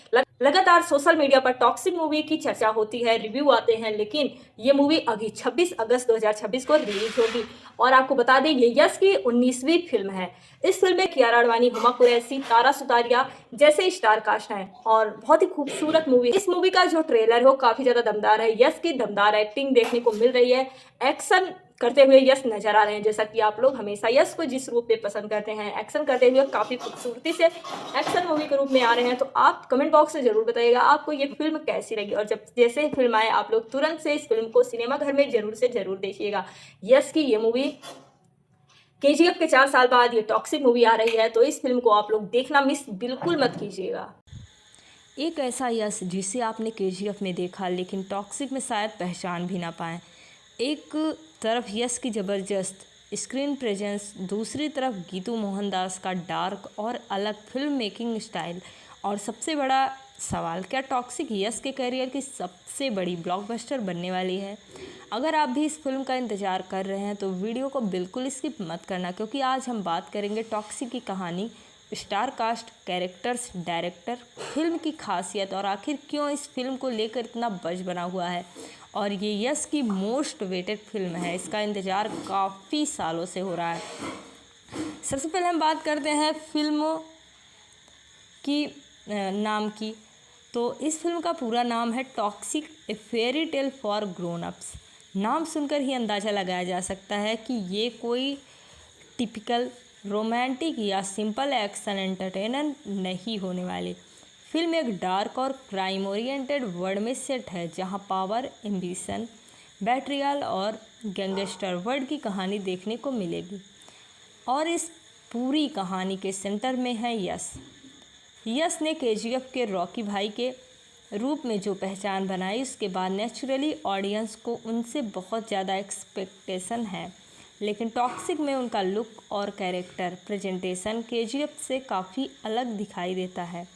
लगातार सोशल मीडिया पर टॉक्सिक मूवी की चर्चा होती है, रिव्यू आते हैं, लेकिन ये मूवी अभी 26 अगस्त 2026 को रिलीज होगी। और आपको बता दें ये यस की 19वीं फिल्म है। इस फिल्म में कियारा आडवाणी, हुमा कुरैशी, तारा सुतारिया जैसे स्टार कास्ट हैं और बहुत ही खूबसूरत मूवी। इस मूवी का जो ट्रेलर है वो काफी ज्यादा दमदार है। यस की दमदार एक्टिंग देखने को मिल रही है, एक्शन करते हुए यस नजर आ रहे हैं। जैसा कि आप लोग हमेशा यस को जिस रूप में पसंद करते हैं, एक्शन करते हुए काफी खूबसूरती से एक्शन मूवी के रूप में आ रहे हैं। तो आप कमेंट बॉक्स में जरूर बताइएगा आपको ये फिल्म कैसी लगी, और जब जैसे ही फिल्म आए आप लोग तुरंत से इस फिल्म को सिनेमा घर में जरूर से जरूर देखिएगा। यस की ये मूवी केजीएफ के 4 साल बाद ये टॉक्सिक मूवी आ रही है, तो इस फिल्म को आप लोग देखना मिस बिल्कुल मत कीजिएगा। एक ऐसा यश जिसे आपने केजीएफ में देखा लेकिन टॉक्सिक में शायद पहचान भी ना पाए। एक तरफ यश की ज़बरदस्त स्क्रीन प्रेजेंस, दूसरी तरफ गीतू मोहनदास का डार्क और अलग फिल्म मेकिंग स्टाइल, और सबसे बड़ा सवाल, क्या टॉक्सिक यश के करियर की सबसे बड़ी ब्लॉकबस्टर बनने वाली है? अगर आप भी इस फिल्म का इंतज़ार कर रहे हैं तो वीडियो को बिल्कुल स्किप मत करना, क्योंकि आज हम बात करेंगे टॉक्सिक की कहानी, star cast, characters, director, film की खासियत और आखिर क्यों इस फिल्म को लेकर इतना बज़ बना हुआ है। और ये यस की मोस्ट वेटेड फिल्म है, इसका इंतज़ार काफ़ी सालों से हो रहा है। सबसे पहले हम बात करते हैं फिल्म की नाम की। तो इस फिल्म का पूरा नाम है toxic a fairy tale for grown ups. नाम सुनकर ही अंदाज़ा लगाया जा सकता है कि ये कोई टिपिकल रोमांटिक या सिंपल एक्शन एंटरटेनर नहीं होने वाली। फिल्म एक डार्क और क्राइम ओरिएंटेड वर्ल्ड में सेट है जहां पावर, एम्बिशन, बैट्रियल और गैंगस्टर वर्ल्ड की कहानी देखने को मिलेगी। और इस पूरी कहानी के सेंटर में है यश। यश ने केजीएफ के रॉकी भाई के रूप में जो पहचान बनाई, उसके बाद नेचुरली ऑडियंस को उनसे बहुत ज़्यादा एक्सपेक्टेशन है, लेकिन टॉक्सिक में उनका लुक और कैरेक्टर प्रेजेंटेशन केजीएफ से काफ़ी अलग दिखाई देता है।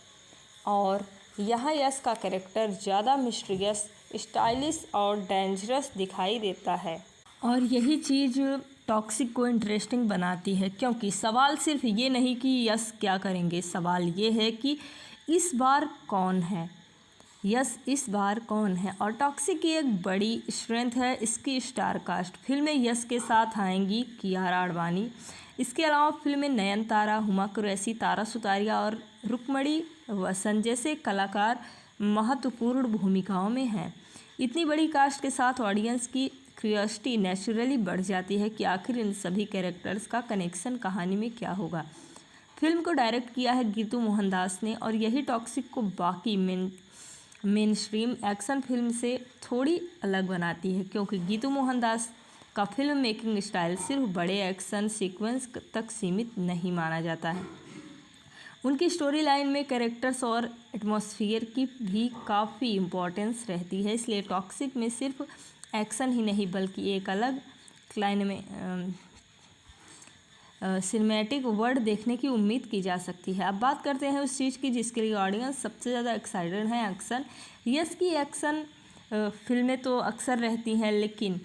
और यहाँ यश का कैरेक्टर ज़्यादा मिस्टीरियस, स्टाइलिश और डेंजरस दिखाई देता है। और यही चीज़ टॉक्सिक को इंटरेस्टिंग बनाती है, क्योंकि सवाल सिर्फ ये नहीं कि यश क्या करेंगे, सवाल ये है कि इस बार कौन है, यस इस बार कौन है। और टॉक्सिक की एक बड़ी स्ट्रेंथ है इसकी स्टार कास्ट। फिल्म में यश के साथ आएंगी कियारा आडवाणी। इसके अलावा फिल्म में नयनतारा, हुमा कुरैशी, तारा सुतारिया और रुक्मणी वसंत जैसे कलाकार महत्वपूर्ण भूमिकाओं में हैं। इतनी बड़ी कास्ट के साथ ऑडियंस की क्यूरियोसिटी नेचुरली बढ़ जाती है कि आखिर इन सभी कैरेक्टर्स का कनेक्शन कहानी में क्या होगा। फिल्म को डायरेक्ट किया है गीतू मोहनदास ने, और यही टॉक्सिक को बाकी मेन स्ट्रीम एक्शन फिल्म से थोड़ी अलग बनाती है, क्योंकि गीतू मोहनदास का फिल्म मेकिंग स्टाइल सिर्फ बड़े एक्शन सीक्वेंस तक सीमित नहीं माना जाता है। उनकी स्टोरी लाइन में कैरेक्टर्स और एटमॉस्फेयर की भी काफ़ी इम्पोर्टेंस रहती है, इसलिए टॉक्सिक में सिर्फ एक्शन ही नहीं बल्कि एक अलग क्लाइन में सिनेमैटिक वर्ल्ड देखने की उम्मीद की जा सकती है। अब बात करते हैं उस चीज़ की जिसके लिए ऑडियंस सबसे ज़्यादा एक्साइटेड है, एक्शन। यस की एक्शन फिल्में तो अक्सर रहती हैं, लेकिन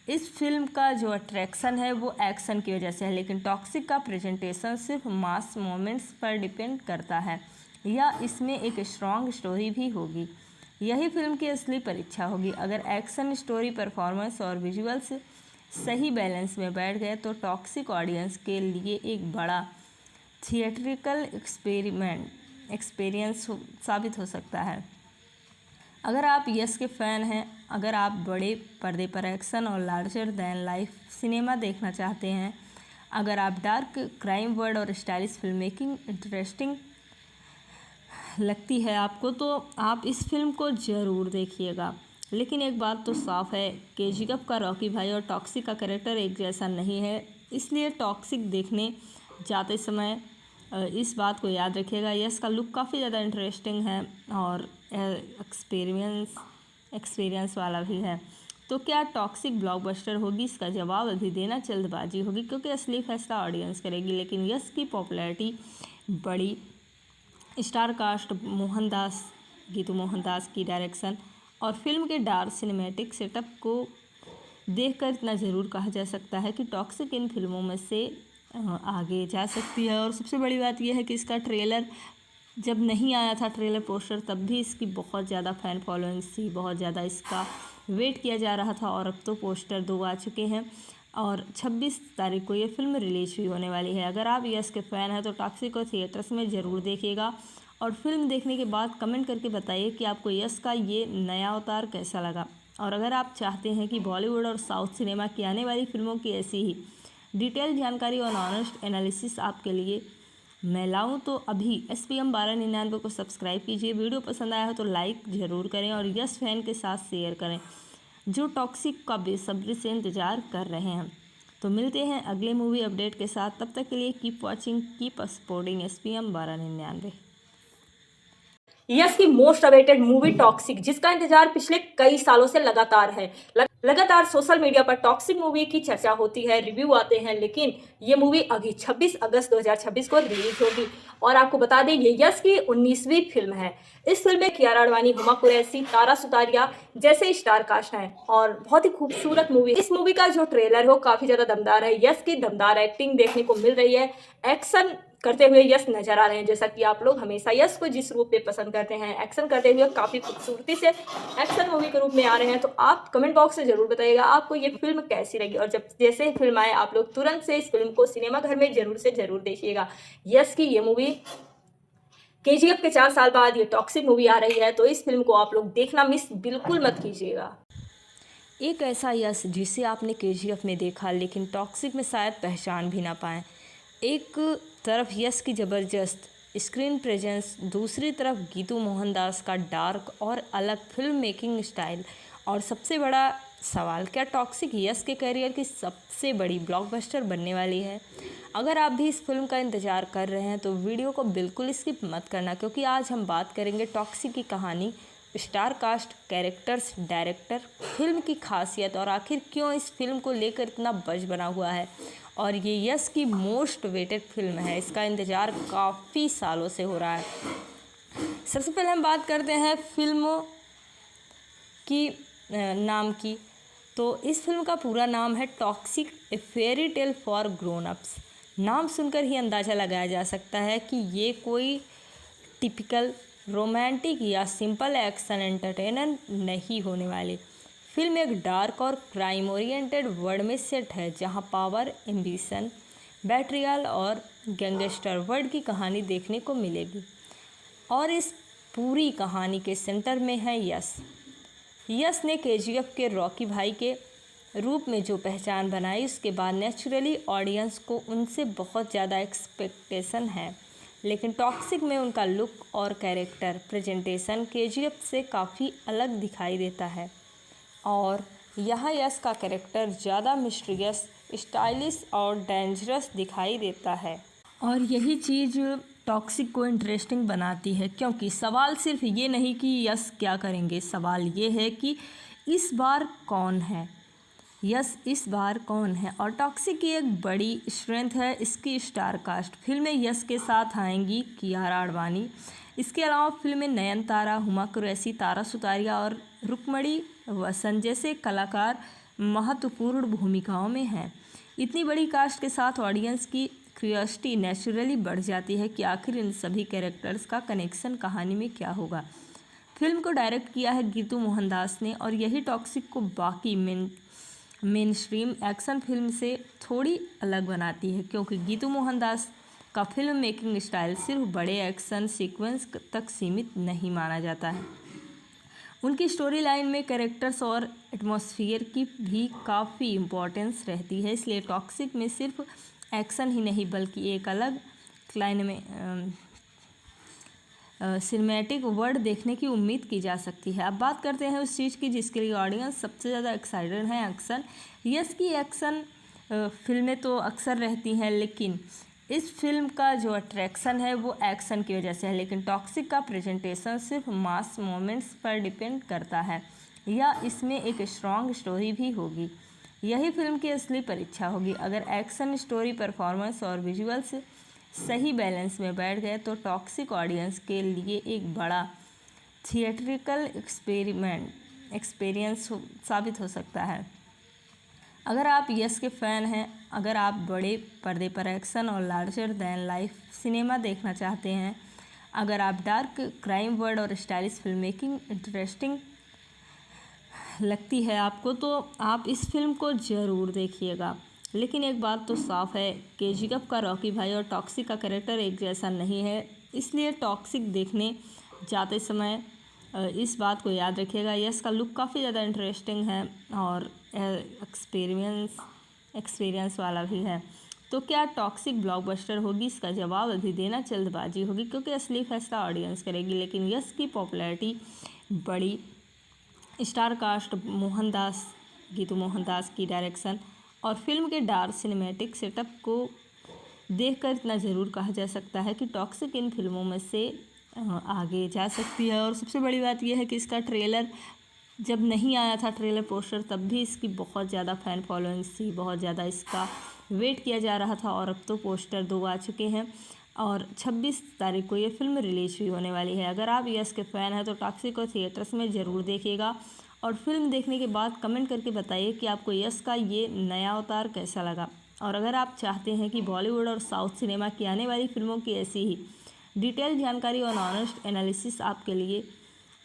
इस फिल्म का जो अट्रैक्शन है वो एक्शन की वजह से है, लेकिन टॉक्सिक का प्रेजेंटेशन सिर्फ मास मोमेंट्स पर डिपेंड करता है या इसमें एक स्ट्रॉन्ग स्टोरी भी होगी। यही फिल्म की असली परीक्षा होगी। अगर एक्शन, स्टोरी, परफॉर्मेंस और विजुअल्स सही बैलेंस में बैठ गए तो टॉक्सिक ऑडियंस के लिए एक बड़ा थिएट्रिकल एक्सपीरियंस साबित हो सकता है। अगर आप यस के फ़ैन हैं, अगर आप बड़े पर्दे पर एक्शन और लार्जर दैन लाइफ सिनेमा देखना चाहते हैं, अगर आप डार्क क्राइम वर्ल्ड और स्टाइलिश फिल्म मेकिंग इंटरेस्टिंग लगती है आपको, तो आप इस फिल्म को ज़रूर देखिएगा। लेकिन एक बात तो साफ है, केजीएफ का रॉकी भाई और टॉक्सिक का कैरेक्टर एक जैसा नहीं है, इसलिए टॉक्सिक देखने जाते समय इस बात को याद रखिएगा। यस का लुक काफ़ी ज़्यादा इंटरेस्टिंग है और एक्सपीरियंस वाला भी है। तो क्या टॉक्सिक ब्लॉकबस्टर होगी? इसका जवाब अभी देना जल्दबाजी होगी, क्योंकि असली फैसला ऑडियंस करेगी। लेकिन यस की पॉपुलैरिटी बड़ी, स्टार कास्ट, मोहनदास, गीतू मोहनदास की डायरेक्शन और फिल्म के डार्क सिनेमैटिक सेटअप को देखकर इतना ज़रूर कहा जा सकता है कि टॉक्सिक इन फिल्मों में से आगे जा सकती है। और सबसे बड़ी बात यह है कि इसका ट्रेलर जब नहीं आया था, ट्रेलर पोस्टर, तब भी इसकी बहुत ज़्यादा फ़ैन फॉलोइंग थी, बहुत ज़्यादा इसका वेट किया जा रहा था। और अब तो पोस्टर 2 आ चुके हैं और 26 तारीख को ये फिल्म रिलीज भी होने वाली है। अगर आप यस के फ़ैन हैं तो टॉक्सिक को थिएटर्स में ज़रूर देखिएगा और फिल्म देखने के बाद कमेंट करके बताइए कि आपको यस का ये नया अवतार कैसा लगा। और अगर आप चाहते हैं कि बॉलीवुड और साउथ सिनेमा की आने वाली फिल्मों की ऐसी ही डिटेल जानकारी और ऑनेस्ट एनालिसिस आपके लिए मैं लाऊं, तो अभी SPM 1299 को सब्सक्राइब कीजिए। वीडियो पसंद आया हो तो लाइक ज़रूर करें और यस फैन के साथ शेयर करें जो टॉक्सिक का बेसब्री से इंतज़ार कर रहे हैं। तो मिलते हैं अगले मूवी अपडेट के साथ, तब तक के लिए keep watching, keep supporting SPM 1299। Yes की मोस्ट अवेटेड मूवी टॉक्सिक, जिसका इंतजार पिछले कई सालों से लगातार है। लगातार सोशल मीडिया पर टॉक्सिक मूवी की चर्चा होती है, रिव्यू आते हैं, लेकिन ये मूवी अभी 26 अगस्त 2026 को रिलीज होगी। और आपको बता दें ये यस की 19वीं फिल्म है। इस फिल्म में कियारा आडवाणी, हुमा कुरैशी, तारा सुतारिया जैसे स्टार कास्ट हैं और बहुत ही खूबसूरत मूवी। इस मूवी का जो ट्रेलर है वो काफी ज्यादा दमदार है। यस की दमदार एक्टिंग देखने को मिल रही है, एक्शन करते हुए यस नजर आ रहे हैं। जैसा कि आप लोग हमेशा यस को जिस रूप में पसंद करते हैं, एक्शन करते हुए काफी खूबसूरती से एक्शन मूवी के रूप में आ रहे हैं। तो आप कमेंट बॉक्स में जरूर बताइएगा आपको ये फिल्म कैसी लगी, और जब जैसे फिल्म आए आप लोग तुरंत से इस फिल्म को सिनेमा घर में जरूर से जरूर देखिएगा। यस की ये मूवी केजीएफ के 4 साल बाद ये टॉक्सिक मूवी आ रही है, तो इस फिल्म को आप लोग देखना मिस बिल्कुल मत कीजिएगा। एक ऐसा यश जिसे आपने केजीएफ में देखा लेकिन टॉक्सिक में शायद पहचान भी ना पाएँ। एक तरफ यश की ज़बरदस्त स्क्रीन प्रेजेंस, दूसरी तरफ गीतू मोहनदास का डार्क और अलग फिल्म मेकिंग स्टाइल, और सबसे बड़ा सवाल, क्या टॉक्सिक यश के करियर की सबसे बड़ी ब्लॉकबस्टर बनने वाली है? अगर आप भी इस फिल्म का इंतज़ार कर रहे हैं तो वीडियो को बिल्कुल स्किप मत करना, क्योंकि आज हम बात करेंगे टॉक्सिक की कहानी, star cast, characters, director, film की खासियत और आखिर क्यों इस फिल्म को लेकर इतना बज़ बना हुआ है। और ये यश की मोस्ट वेटेड फिल्म है, इसका इंतज़ार काफ़ी सालों से हो रहा है। सबसे पहले हम बात करते हैं फिल्म की नाम की। तो इस फिल्म का पूरा नाम है toxic, a fairy tale for grown ups. नाम सुनकर ही अंदाज़ा लगाया जा सकता है कि ये कोई टिपिकल रोमांटिक या सिंपल एक्शन एंटरटेनर नहीं होने वाली। फिल्म एक डार्क और क्राइम ओरिएंटेड वर्ल्ड में सेट है, जहां पावर, एम्बिशन, बैट्रियल और गैंगस्टर वर्ल्ड की कहानी देखने को मिलेगी। और इस पूरी कहानी के सेंटर में है यश। यश ने केजीएफ के रॉकी भाई के रूप में जो पहचान बनाई, उसके बाद नेचुरली ऑडियंस को उनसे बहुत ज़्यादा एक्सपेक्टेशन है। लेकिन टॉक्सिक में उनका लुक और कैरेक्टर प्रेजेंटेशन केजीएफ से काफ़ी अलग दिखाई देता है। और यहाँ यश का कैरेक्टर ज़्यादा मिस्टीरियस, स्टाइलिश और डेंजरस दिखाई देता है। और यही चीज़ टॉक्सिक को इंटरेस्टिंग बनाती है, क्योंकि सवाल सिर्फ ये नहीं कि यश क्या करेंगे, सवाल ये है कि इस बार कौन है, यस इस बार कौन है। और टॉक्सिक की एक बड़ी स्ट्रेंथ है इसकी स्टार कास्ट। फिल्म में यश के साथ आएंगी कियारा आडवाणी। इसके अलावा फिल्म में नयनतारा, हुमा कुरैशी, तारा सुतारिया और रुक्मणी वसंत जैसे कलाकार महत्वपूर्ण भूमिकाओं में हैं। इतनी बड़ी कास्ट के साथ ऑडियंस की क्यूरियोसिटी नेचुरली बढ़ जाती है कि आखिर इन सभी कैरेक्टर्स का कनेक्शन कहानी में क्या होगा। फिल्म को डायरेक्ट किया है गीतू मोहनदास ने, और यही टॉक्सिक को बाकी मेन स्ट्रीम एक्शन फिल्म से थोड़ी अलग बनाती है, क्योंकि गीतू मोहनदास का फिल्म मेकिंग स्टाइल सिर्फ बड़े एक्शन सीक्वेंस तक सीमित नहीं माना जाता है। उनकी स्टोरी लाइन में कैरेक्टर्स और एटमॉस्फेयर की भी काफ़ी इम्पोर्टेंस रहती है। इसलिए टॉक्सिक में सिर्फ एक्शन ही नहीं बल्कि एक अलग सिनेमैटिक वर्ल्ड देखने की उम्मीद की जा सकती है। अब बात करते हैं उस चीज़ की जिसके लिए ऑडियंस सबसे ज़्यादा एक्साइटेड है, एक्शन। यस की एक्शन फिल्में तो अक्सर रहती हैं, लेकिन इस फिल्म का जो अट्रैक्शन है वो एक्शन की वजह से है। लेकिन टॉक्सिक का प्रेजेंटेशन सिर्फ मास मोमेंट्स पर डिपेंड करता है, या इसमें एक स्ट्रॉन्ग स्टोरी भी होगी। यही फिल्म की असली परीक्षा होगी। अगर एक्शन, स्टोरी, परफॉर्मेंस और विजुअल्स सही बैलेंस में बैठ गए तो टॉक्सिक ऑडियंस के लिए एक बड़ा थिएट्रिकल एक्सपीरियंस साबित हो सकता है। अगर आप यस के फ़ैन हैं, अगर आप बड़े पर्दे पर एक्शन और लार्जर दैन लाइफ सिनेमा देखना चाहते हैं, अगर आप डार्क क्राइम वर्ल्ड और स्टाइलिश फिल्म मेकिंग इंटरेस्टिंग लगती है आपको, तो आप इस फिल्म को ज़रूर देखिएगा। लेकिन एक बात तो साफ है, केजीएफ का रॉकी भाई और टॉक्सिक का कैरेक्टर एक जैसा नहीं है। इसलिए टॉक्सिक देखने जाते समय इस बात को याद रखिएगा, यस का लुक काफ़ी ज़्यादा इंटरेस्टिंग है और एक्सपीरियंस वाला भी है। तो क्या टॉक्सिक ब्लॉकबस्टर होगी? इसका जवाब अभी देना जल्दबाजी होगी, क्योंकि असली फैसला ऑडियंस करेगी। लेकिन यस की पॉपुलैरिटी बड़ी, स्टार कास्ट, मोहनदास, गीतू मोहनदास की डायरेक्शन और फिल्म के डार्क सिनेमैटिक सेटअप को देखकर इतना ज़रूर कहा जा सकता है कि टॉक्सिक इन फिल्मों में से आगे जा सकती है। और सबसे बड़ी बात यह है कि इसका ट्रेलर जब नहीं आया था, ट्रेलर पोस्टर, तब भी इसकी बहुत ज़्यादा फ़ैन फॉलोइंग्स थी, बहुत ज़्यादा इसका वेट किया जा रहा था। और अब तो पोस्टर 2 आ चुके हैं और 26 तारीख को ये फिल्म रिलीज भी होने वाली है। अगर आप यस के फ़ैन हैं तो टॉक्सिक को थिएटर्स में ज़रूर देखिएगा और फिल्म देखने के बाद कमेंट करके बताइए कि आपको यस का ये नया अवतार कैसा लगा। और अगर आप चाहते हैं कि बॉलीवुड और साउथ सिनेमा की आने वाली फिल्मों की ऐसी ही डिटेल जानकारी और ऑनेस्ट एनालिसिस आपके लिए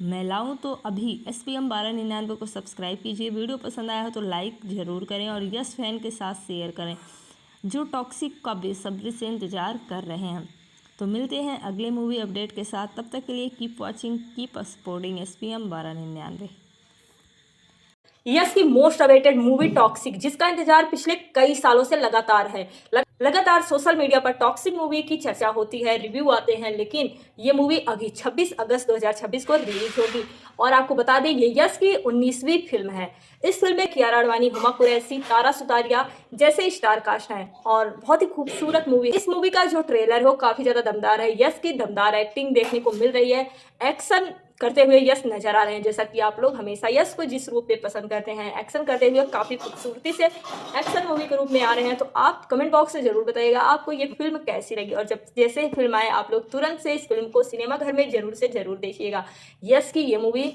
मैं लाऊं, तो अभी SPM 1299 को सब्सक्राइब कीजिए। वीडियो पसंद आया हो तो लाइक ज़रूर करें और यस फैन के साथ शेयर करें जो टॉक्सिक का बेसब्री से इंतज़ार कर रहे हैं। तो मिलते हैं अगले मूवी अपडेट के साथ, तब तक के लिए keep watching, keep supporting SPM 1299। Yes की मोस्ट अवेटेड मूवी टॉक्सिक, जिसका इंतजार पिछले कई सालों से लगातार है। लगातार सोशल मीडिया पर टॉक्सिक मूवी की चर्चा होती है, रिव्यू आते हैं, लेकिन ये मूवी अभी 26 अगस्त 2026 को रिलीज होगी। और आपको बता दें, ये यस की 19वीं फिल्म है। इस फिल्म में कियारा आडवाणी, हुमा कुरैशी, तारा सुतारिया जैसे स्टार कास्ट हैं और बहुत ही खूबसूरत मूवी। इस मूवी का जो ट्रेलर है वो काफी ज्यादा दमदार है। यस की दमदार एक्टिंग देखने को मिल रही है। एक्शन करते हुए यस नजर आ रहे हैं, जैसा कि आप लोग हमेशा यस को जिस रूप में पसंद करते हैं, एक्शन करते हुए काफी खूबसूरती से एक्शन मूवी के रूप में आ रहे हैं। तो आप कमेंट बॉक्स में जरूर बताइएगा आपको ये फिल्म कैसी लगी, और जब जैसे ही फिल्म आए आप लोग तुरंत से इस फिल्म को सिनेमा घर में जरूर से जरूर देखिएगा। यस की ये मूवी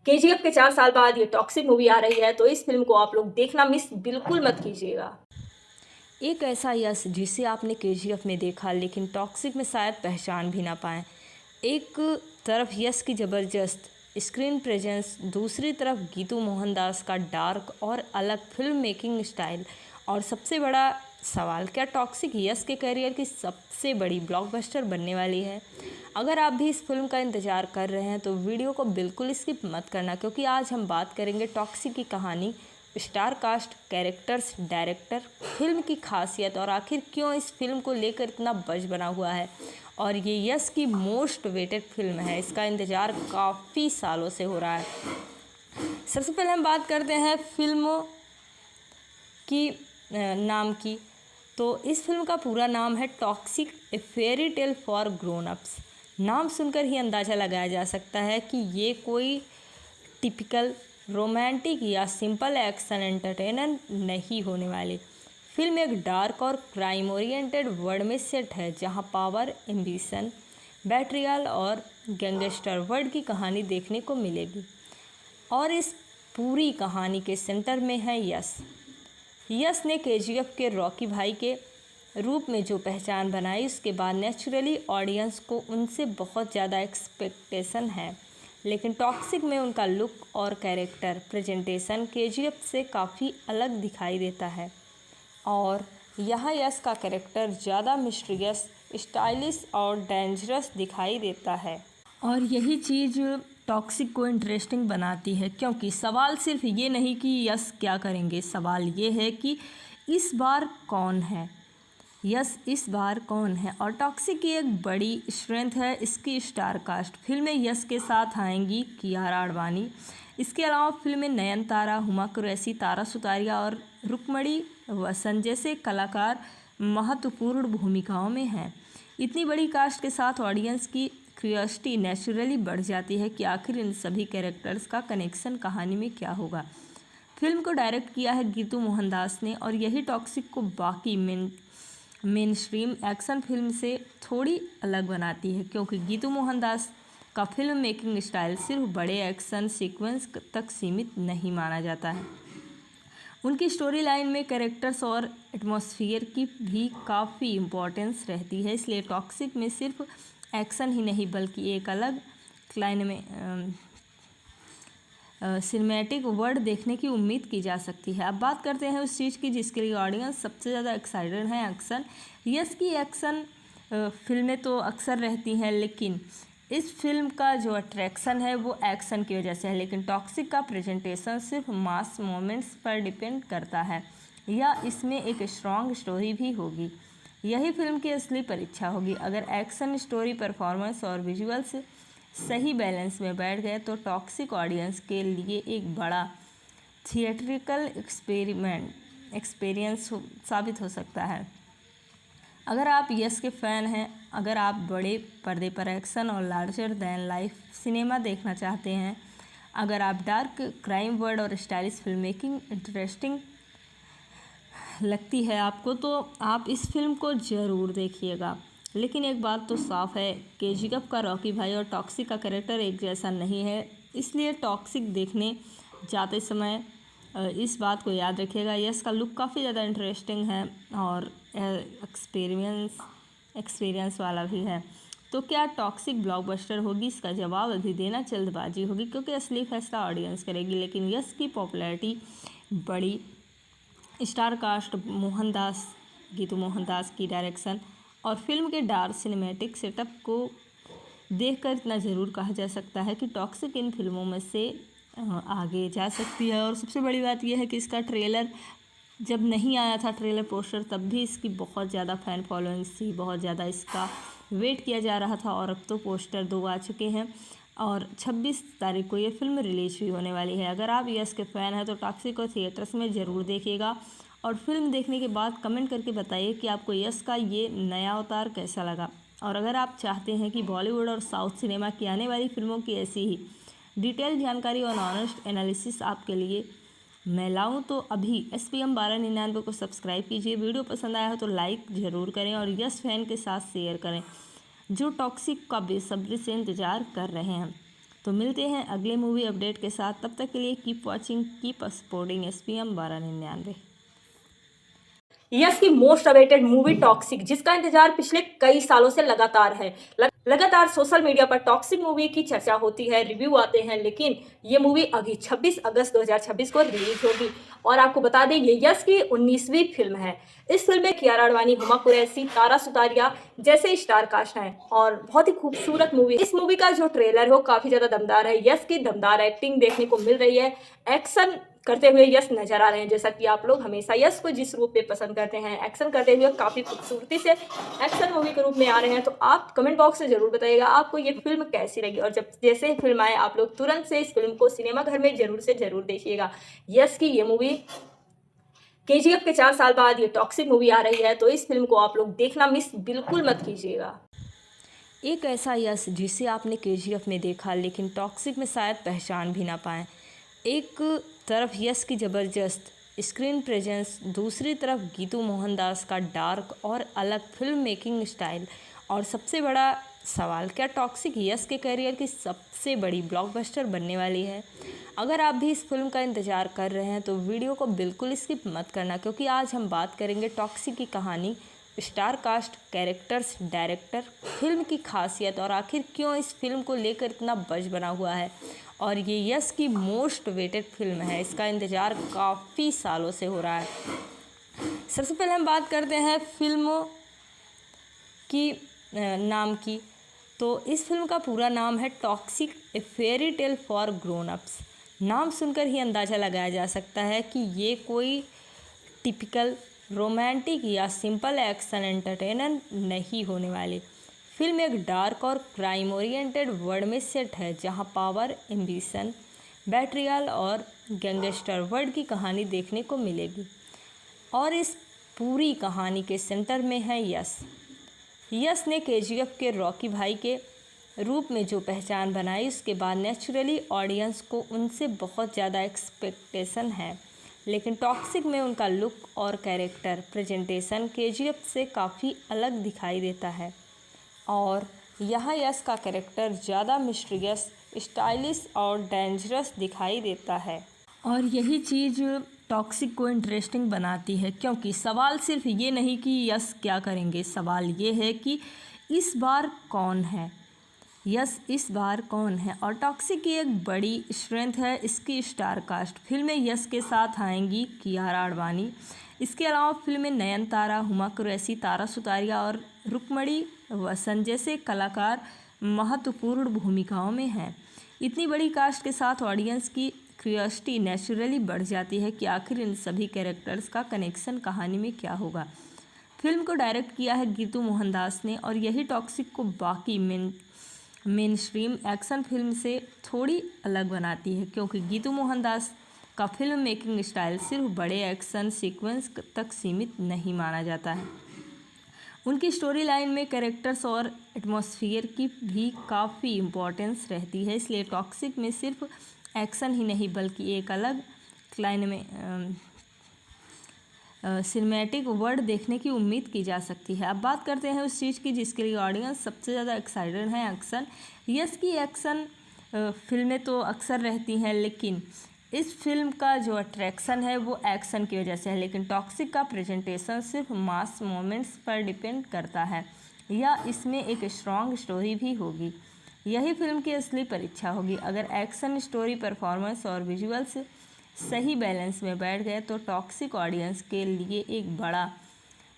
KGF के 4 साल बाद ये टॉक्सिक मूवी आ रही है, तो इस फिल्म को आप लोग देखना मिस बिल्कुल मत कीजिएगा। एक ऐसा यश जिसे आपने KGF में देखा लेकिन टॉक्सिक में शायद पहचान भी ना पाए। एक तरफ यश की ज़बरदस्त स्क्रीन प्रेजेंस, दूसरी तरफ गीतू मोहनदास का डार्क और अलग फिल्म मेकिंग स्टाइल, और सबसे बड़ा सवाल, क्या टॉक्सिक यश के करियर की सबसे बड़ी ब्लॉकबस्टर बनने वाली है? अगर आप भी इस फिल्म का इंतज़ार कर रहे हैं तो वीडियो को बिल्कुल स्किप मत करना, क्योंकि आज हम बात करेंगे टॉक्सिक की कहानी, star cast, characters, director, film की खासियत और आखिर क्यों इस फिल्म को लेकर इतना बज़ बना हुआ है। और ये यस की मोस्ट वेटेड फिल्म है, इसका इंतज़ार काफ़ी सालों से हो रहा है। सबसे पहले हम बात करते हैं फिल्म की नाम की। तो इस फिल्म का पूरा नाम है toxic, A fairy tale for grown ups. नाम सुनकर ही अंदाज़ा लगाया जा सकता है कि ये कोई टिपिकल रोमांटिक या सिंपल एक्शन एंटरटेनर नहीं होने वाली। फिल्म एक डार्क और क्राइम ओरिएंटेड वर्ल्ड में सेट है, जहां पावर, एम्बिशन, बैट्रियल और गैंगस्टर वर्ल्ड की कहानी देखने को मिलेगी। और इस पूरी कहानी के सेंटर में है यश। यश ने KGF के रॉकी भाई के रूप में जो पहचान बनाई, उसके बाद नेचुरली ऑडियंस को उनसे बहुत ज़्यादा एक्सपेक्टेशन है, लेकिन टॉक्सिक में उनका लुक और कैरेक्टर प्रेजेंटेशन KGF से काफ़ी अलग दिखाई देता है। और यहाँ यश का कैरेक्टर ज़्यादा मिस्टीरियस, स्टाइलिश और डेंजरस दिखाई देता है, और यही चीज़ टॉक्सिक को इंटरेस्टिंग बनाती है, क्योंकि सवाल सिर्फ ये नहीं कि यश क्या करेंगे, सवाल ये है कि इस बार कौन है, यस इस बार कौन है। और टॉक्सिक की एक बड़ी स्ट्रेंथ है इसकी स्टार कास्ट। फिल्म में यस के साथ आएंगी कियारा आडवाणी, इसके अलावा फिल्म में नयनतारा, हुमा कुरैशी, तारा सुतारिया और रुक्मणी वसंत जैसे कलाकार महत्वपूर्ण भूमिकाओं में हैं। इतनी बड़ी कास्ट के साथ ऑडियंस की क्यूरियोसिटी नेचुरली बढ़ जाती है कि आखिर इन सभी कैरेक्टर्स का कनेक्शन कहानी में क्या होगा। फिल्म को डायरेक्ट किया है गीतू मोहनदास ने, और यही टॉक्सिक को बाकी मेन स्ट्रीम एक्शन फिल्म से थोड़ी अलग बनाती है, क्योंकि गीतू मोहनदास का फिल्म मेकिंग स्टाइल सिर्फ बड़े एक्शन सीक्वेंस तक सीमित नहीं माना जाता है। उनकी स्टोरी लाइन में कैरेक्टर्स और एटमॉस्फेयर की भी काफ़ी इम्पोर्टेंस रहती है, इसलिए टॉक्सिक में सिर्फ एक्शन ही नहीं बल्कि एक अलग सिनेमैटिक वर्ल्ड देखने की उम्मीद की जा सकती है। अब बात करते हैं उस चीज़ की जिसके लिए ऑडियंस सबसे ज़्यादा एक्साइटेड है, एक्शन। यस की एक्शन फिल्में तो अक्सर रहती हैं, लेकिन इस फिल्म का जो अट्रैक्शन है वो एक्शन की वजह से है, लेकिन टॉक्सिक का प्रेजेंटेशन सिर्फ मास मोमेंट्स पर डिपेंड करता है, या इसमें एक स्ट्रॉन्ग स्टोरी भी होगी। यही फिल्म की असली परीक्षा होगी। अगर एक्शन, स्टोरी, परफॉर्मेंस और विजुअल्स सही बैलेंस में बैठ गए तो टॉक्सिक ऑडियंस के लिए एक बड़ा थिएट्रिकल एक्सपीरियंस साबित हो सकता है। अगर आप यस के फ़ैन हैं, अगर आप बड़े पर्दे पर एक्शन और लार्जर दैन लाइफ सिनेमा देखना चाहते हैं, अगर आप डार्क क्राइम वर्ल्ड और स्टाइलिश फिल्म मेकिंग इंटरेस्टिंग लगती है आपको, तो आप इस फिल्म को ज़रूर देखिएगा। लेकिन एक बात तो साफ है, KGF का रॉकी भाई और टॉक्सिक का कैरेक्टर एक जैसा नहीं है, इसलिए टॉक्सिक देखने जाते समय इस बात को याद रखिएगा। यस का लुक काफ़ी ज़्यादा इंटरेस्टिंग है और एक्सपीरियंस वाला भी है। तो क्या टॉक्सिक ब्लॉकबस्टर होगी? इसका जवाब अभी देना जल्दबाजी होगी, क्योंकि असली फैसला ऑडियंस करेगी। लेकिन यस की पॉपुलैरिटी बड़ी, स्टार कास्ट, मोहनदास, गीतू मोहनदास की डायरेक्शन और फिल्म के डार्क सिनेमैटिक सेटअप को देखकर इतना ज़रूर कहा जा सकता है कि टॉक्सिक इन फिल्मों में से आगे जा सकती है। और सबसे बड़ी बात यह है कि इसका ट्रेलर जब नहीं आया था, ट्रेलर पोस्टर, तब भी इसकी बहुत ज़्यादा फ़ैन फॉलोइंग्स थी, बहुत ज़्यादा इसका वेट किया जा रहा था। और अब तो पोस्टर 2 आ चुके हैं और 26 तारीख को ये फिल्म रिलीज भी होने वाली है। अगर आप यस के फ़ैन हैं तो टॉक्सिक को थिएटर्स में ज़रूर देखिएगा और फिल्म देखने के बाद कमेंट करके बताइए कि आपको यस का ये नया अवतार कैसा लगा। और अगर आप चाहते हैं कि बॉलीवुड और साउथ सिनेमा की आने वाली फिल्मों की ऐसी ही डिटेल जानकारी और ऑनेस्ट एनालिसिस आपके लिए मैं लाऊं तो अभी SPM 1299 को सब्सक्राइब कीजिए। वीडियो पसंद आया हो तो लाइक ज़रूर करें और यस फैन के साथ शेयर करें जो टॉक्सिक का बेसब्री से इंतज़ार कर रहे हैं। तो मिलते हैं अगले मूवी अपडेट के साथ, तब तक के लिए keep watching, keep supporting SPM 1299। Yes की मोस्ट अवेटेड मूवी टॉक्सिक, जिसका इंतजार पिछले कई सालों से लगातार है। लगातार सोशल मीडिया पर टॉक्सिक मूवी की चर्चा होती है, रिव्यू आते हैं, लेकिन ये मूवी अभी 26 अगस्त 2026 को रिलीज होगी। और आपको बता दें ये यस की 19वीं फिल्म है। इस फिल्म में कियारा आडवाणी, हुमा कुरैशी, तारा सुतारिया जैसे स्टार कास्ट हैं और बहुत ही खूबसूरत मूवी। इस मूवी का जो ट्रेलर है वो काफी ज्यादा दमदार है। यस की दमदार एक्टिंग देखने को मिल रही है, एक्शन करते हुए यस नजर आ रहे हैं। जैसा कि आप लोग हमेशा यस को जिस रूप में पसंद करते हैं, एक्शन करते हुए काफी खूबसूरती से एक्शन मूवी के रूप में आ रहे हैं। तो आप कमेंट बॉक्स से जरूर बताइएगा आपको ये फिल्म कैसी लगी। और जब जैसे ही फिल्म आए आप लोग तुरंत से इस फिल्म को सिनेमा घर में जरूर से जरूर देखिएगा। यस की ये मूवी KGF के 4 साल बाद ये टॉक्सिक मूवी आ रही है, तो इस फिल्म को आप लोग देखना मिस बिल्कुल मत कीजिएगा। एक ऐसा यस जिसे आपने KGF में देखा लेकिन टॉक्सिक में शायद पहचान भी ना पाएँ। एक तरफ यस की ज़बरदस्त स्क्रीन प्रेजेंस, दूसरी तरफ गीतू मोहनदास का डार्क और अलग फिल्म मेकिंग स्टाइल। और सबसे बड़ा सवाल, क्या टॉक्सिक यस के करियर की सबसे बड़ी ब्लॉकबस्टर बनने वाली है? अगर आप भी इस फिल्म का इंतज़ार कर रहे हैं तो वीडियो को बिल्कुल स्किप मत करना, क्योंकि आज हम बात करेंगे टॉक्सिक की कहानी, star cast, characters, director, film की खासियत और आखिर क्यों इस फिल्म को लेकर इतना बज़ बना हुआ है। और ये यस की मोस्ट वेटेड फिल्म है, इसका इंतज़ार काफ़ी सालों से हो रहा है। सबसे पहले हम बात करते हैं फिल्म की नाम की। तो इस फिल्म का पूरा नाम है toxic, a fairy tale for grown ups. नाम सुनकर ही अंदाज़ा लगाया जा सकता है कि ये कोई टिपिकल रोमांटिक या सिंपल एक्शन एंटरटेनर नहीं होने वाली। फिल्म एक डार्क और क्राइम ओरिएंटेड वर्ल्ड में सेट है, जहां पावर, एम्बिशन, बैटरियल और गैंगस्टर वर्ल्ड की कहानी देखने को मिलेगी। और इस पूरी कहानी के सेंटर में है यस। यस ने KGF के रॉकी भाई के रूप में जो पहचान बनाई, उसके बाद नेचुरली ऑडियंस को उनसे बहुत ज़्यादा एक्सपेक्टेशन है। लेकिन टॉक्सिक में उनका लुक और कैरेक्टर प्रेजेंटेशन KGF से काफ़ी अलग दिखाई देता है। और यहाँ यस का कैरेक्टर ज़्यादा मिस्टीरियस, स्टाइलिश और डेंजरस दिखाई देता है। और यही चीज़ टॉक्सिक को इंटरेस्टिंग बनाती है, क्योंकि सवाल सिर्फ ये नहीं कि यस क्या करेंगे, सवाल ये है कि इस बार कौन है, यस इस बार कौन है। और टॉक्सिक की एक बड़ी स्ट्रेंथ है इसकी स्टार कास्ट। फिल्म में यस के साथ आएंगी कियारा आडवाणी, इसके अलावा फिल्म में नयनतारा, हुमा कुरैशी, तारा सुतारिया और रुक्मणी वसंत जैसे कलाकार महत्वपूर्ण भूमिकाओं में हैं। इतनी बड़ी कास्ट के साथ ऑडियंस की क्यूरियोसिटी नेचुरली बढ़ जाती है कि आखिर इन सभी कैरेक्टर्स का कनेक्शन कहानी में क्या होगा। फिल्म को डायरेक्ट किया है गीतू मोहनदास ने, और यही टॉक्सिक को बाकी मेन स्ट्रीम एक्शन फिल्म से थोड़ी अलग बनाती है, क्योंकि गीतू मोहनदास का फिल्म मेकिंग स्टाइल सिर्फ बड़े एक्शन सीक्वेंस तक सीमित नहीं माना जाता है। उनकी स्टोरी लाइन में कैरेक्टर्स और एटमॉस्फेयर की भी काफ़ी इम्पोर्टेंस रहती है। इसलिए टॉक्सिक में सिर्फ एक्शन ही नहीं बल्कि एक अलग क्लाइन में सिनेमैटिक वर्ल्ड देखने की उम्मीद की जा सकती है। अब बात करते हैं उस चीज़ की जिसके लिए ऑडियंस सबसे ज़्यादा एक्साइटेड है, एक्शन। यस की एक्शन फिल्में तो अक्सर रहती हैं, लेकिन इस फिल्म का जो अट्रैक्शन है वो एक्शन की वजह से है। लेकिन टॉक्सिक का प्रेजेंटेशन सिर्फ मास मोमेंट्स पर डिपेंड करता है, या इसमें एक स्ट्रॉन्ग स्टोरी भी होगी। यही फिल्म की असली परीक्षा होगी। अगर एक्शन, स्टोरी, परफॉर्मेंस और विजुअल्स सही बैलेंस में बैठ गए तो टॉक्सिक ऑडियंस के लिए एक बड़ा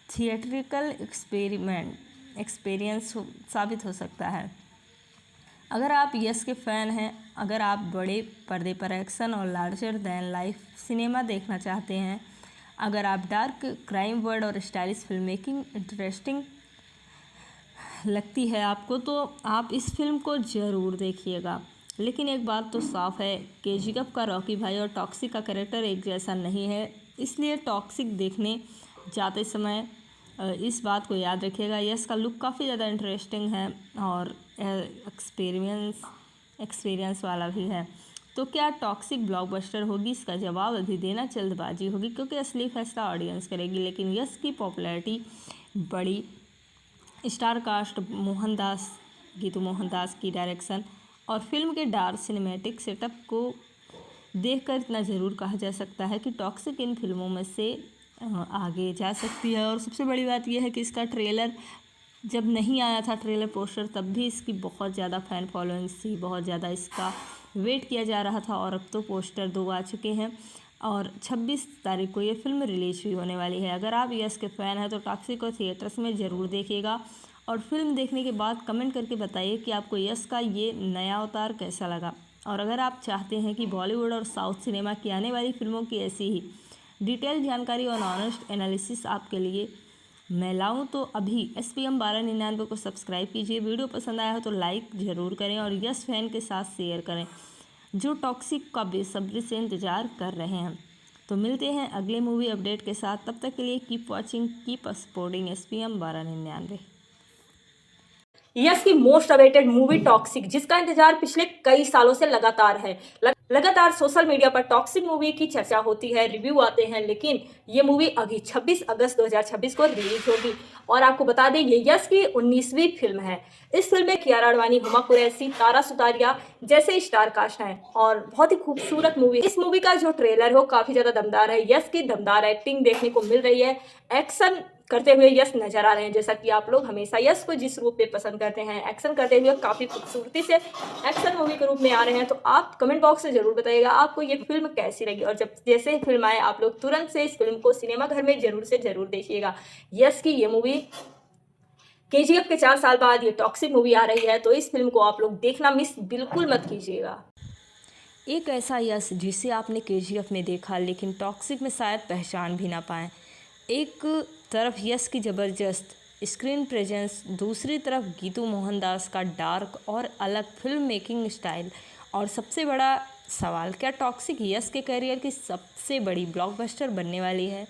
थिएट्रिकल एक्सपेरिमेंट एक्सपीरियंस साबित हो सकता है। अगर आप यस के फ़ैन हैं, अगर आप बड़े पर्दे पर एक्शन और लार्जर दैन लाइफ सिनेमा देखना चाहते हैं, अगर आप डार्क क्राइम वर्ल्ड और स्टाइलिश फिल्म मेकिंग इंटरेस्टिंग लगती है आपको, तो आप इस फिल्म को ज़रूर देखिएगा। लेकिन एक बात तो साफ है, केजीएफ का रॉकी भाई और टॉक्सिक का कैरेक्टर एक जैसा नहीं है, इसलिए टॉक्सिक देखने जाते समय इस बात को याद रखिएगा। यस का लुक काफ़ी ज़्यादा इंटरेस्टिंग है और एक्सपीरियंस वाला भी है। तो क्या टॉक्सिक ब्लॉकबस्टर होगी? इसका जवाब अभी देना जल्दबाजी होगी, क्योंकि असली फैसला ऑडियंस करेगी। लेकिन यस की पॉपुलैरिटी बड़ी, स्टार कास्ट, मोहनदास, गीतू मोहनदास की डायरेक्शन और फिल्म के डार्क सिनेमैटिक सेटअप को देखकर इतना ज़रूर कहा जा सकता है कि टॉक्सिक इन फिल्मों में से आगे जा सकती है। और सबसे बड़ी बात यह है कि इसका ट्रेलर जब नहीं आया था, ट्रेलर पोस्टर, तब भी इसकी बहुत ज़्यादा फ़ैन फॉलोइंग थी, बहुत ज़्यादा इसका वेट किया जा रहा था। और अब तो पोस्टर 2 आ चुके हैं और 26 तारीख को ये फिल्म रिलीज भी होने वाली है। अगर आप यस के फ़ैन हैं तो टॉक्सिक को थिएटर्स में ज़रूर देखिएगा और फिल्म देखने के बाद कमेंट करके बताइए कि आपको यस का ये नया अवतार कैसा लगा। और अगर आप चाहते हैं कि बॉलीवुड और साउथ सिनेमा की आने वाली फिल्मों की ऐसी ही डिटेल जानकारी और ऑनेस्ट एनालिसिस आपके लिए मैं लाऊं, तो अभी SPM 1299 को सब्सक्राइब कीजिए। वीडियो पसंद आया हो तो लाइक ज़रूर करें और यस फैन के साथ शेयर करें जो टॉक्सिक का बेसब्री से इंतज़ार कर रहे हैं। तो मिलते हैं अगले मूवी अपडेट के साथ, तब तक के लिए keep watching, keep supporting SPM 1299। Yes की मोस्ट अवेटेड मूवी टॉक्सिक, जिसका इंतजार पिछले कई सालों से लगातार है। लगातार सोशल मीडिया पर टॉक्सिक मूवी की चर्चा होती है, रिव्यू आते हैं, लेकिन ये मूवी अभी 26 अगस्त 2026 को रिलीज होगी। और आपको बता दें, ये यस की 19वीं फिल्म है। इस फिल्म में कियारा आडवाणी, हुमा कुरैशी, तारा सुतारिया जैसे स्टार कास्ट हैं और बहुत ही खूबसूरत मूवी। इस मूवी का जो ट्रेलर है वो काफी ज्यादा दमदार है। यस की दमदार एक्टिंग देखने को मिल रही है, एक्शन करते हुए यस नजर आ रहे हैं। जैसा कि आप लोग हमेशा यस को जिस रूप में पसंद करते हैं, एक्शन करते हुए काफी खूबसूरती से एक्शन मूवी के रूप में आ रहे हैं। तो आप कमेंट बॉक्स में जरूर बताइएगा आपको ये फिल्म कैसी लगी, और जब जैसे ही फिल्म आए आप लोग तुरंत से इस फिल्म को सिनेमा घर में जरूर से जरूर देखिएगा। यस की ये मूवी केजीएफ के 4 साल बाद ये टॉक्सिक मूवी आ रही है, तो इस फिल्म को आप लोग देखना मिस बिल्कुल मत कीजिएगा। एक ऐसा यस जिसे आपने केजीएफ में देखा लेकिन टॉक्सिक में शायद पहचान भी ना पाएँ। एक तरफ यस की ज़बरदस्त स्क्रीन प्रेजेंस, दूसरी तरफ गीतू मोहनदास का डार्क और अलग फिल्म मेकिंग स्टाइल, और सबसे बड़ा सवाल, क्या टॉक्सिक यस के करियर की सबसे बड़ी ब्लॉकबस्टर बनने वाली है?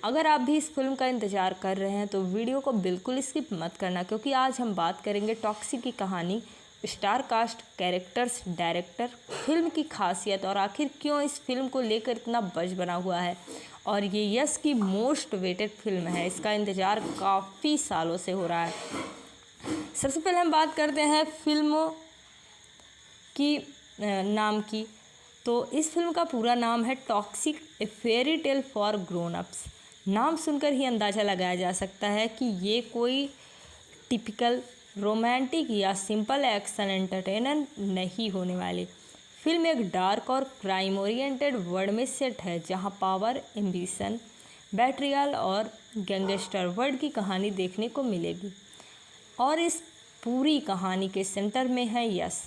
अगर आप भी इस फिल्म का इंतज़ार कर रहे हैं तो वीडियो को बिल्कुल स्किप मत करना, क्योंकि आज हम बात करेंगे टॉक्सिक की कहानी, star cast, characters, director, film की खासियत और आखिर क्यों इस फिल्म को लेकर इतना बज़ बना हुआ है। और ये यस की मोस्ट वेटेड फिल्म है, इसका इंतज़ार काफ़ी सालों से हो रहा है। सबसे पहले हम बात करते हैं फिल्म की नाम की। तो इस फिल्म का पूरा नाम है toxic, a fairy tale for grown ups. नाम सुनकर ही अंदाज़ा लगाया जा सकता है कि ये कोई टिपिकल रोमांटिक या सिंपल एक्शन एंटरटेनर नहीं होने वाली। फिल्म एक डार्क और क्राइम ओरिएंटेड वर्ल्ड में सेट है, जहां पावर, एम्बिशन, बैटरियल और गैंगस्टर वर्ल्ड की कहानी देखने को मिलेगी। और इस पूरी कहानी के सेंटर में है यस।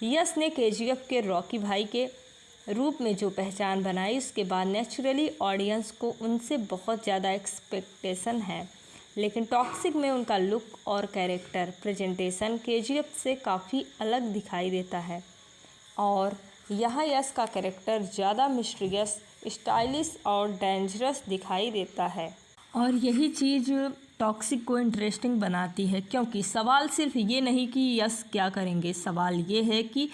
यस ने केजीएफ के रॉकी भाई के रूप में जो पहचान बनाई, उसके बाद नेचुरली ऑडियंस को उनसे बहुत ज़्यादा एक्सपेक्टेशन है। लेकिन टॉक्सिक में उनका लुक और कैरेक्टर प्रेजेंटेशन केजीएफ से काफ़ी अलग दिखाई देता है। और यहाँ यस का कैरेक्टर ज़्यादा मिस्टीरियस, स्टाइलिश और डेंजरस दिखाई देता है। और यही चीज़ टॉक्सिक को इंटरेस्टिंग बनाती है, क्योंकि सवाल सिर्फ ये नहीं कि यस क्या करेंगे, सवाल ये है कि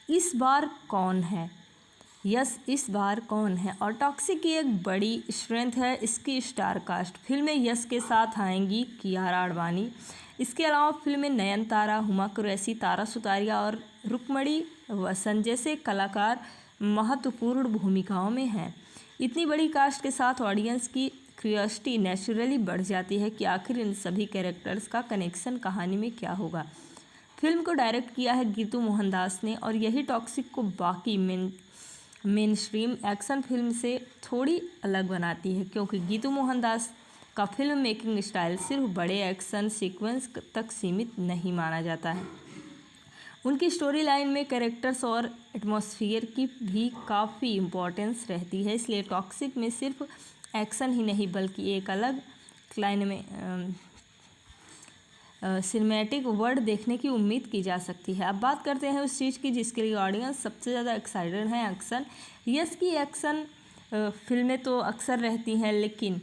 इस बार कौन है, यस इस बार कौन है। और टॉक्सिक की एक बड़ी स्ट्रेंथ है इसकी स्टार कास्ट। फिल्म में यस के साथ आएंगी कियारा आडवाणी, इसके अलावा फिल्म में नयनतारा, हुमा कुरैशी, तारा सुतारिया और रुक्मणी वसंत जैसे कलाकार महत्वपूर्ण भूमिकाओं में हैं। इतनी बड़ी कास्ट के साथ ऑडियंस की क्यूरियोसिटी नेचुरली बढ़ जाती है कि आखिर इन सभी कैरेक्टर्स का कनेक्शन कहानी में क्या होगा। फिल्म को डायरेक्ट किया है गीतू मोहनदास ने, और यही टॉक्सिक को बाकी मेन स्ट्रीम एक्शन फिल्म से थोड़ी अलग बनाती है, क्योंकि गीतू मोहनदास का फिल्म मेकिंग स्टाइल सिर्फ बड़े एक्शन सीक्वेंस तक सीमित नहीं माना जाता है। उनकी स्टोरी लाइन में कैरेक्टर्स और एटमॉस्फेयर की भी काफ़ी इम्पोर्टेंस रहती है, इसलिए टॉक्सिक में सिर्फ एक्शन ही नहीं बल्कि एक अलग क्लाइन में सिनेमैटिक वर्ड देखने की उम्मीद की जा सकती है। अब बात करते हैं उस चीज़ की जिसके लिए ऑडियंस सबसे ज़्यादा एक्साइटेड है, एक्शन। यस की एक्शन फिल्में तो अक्सर रहती हैं, लेकिन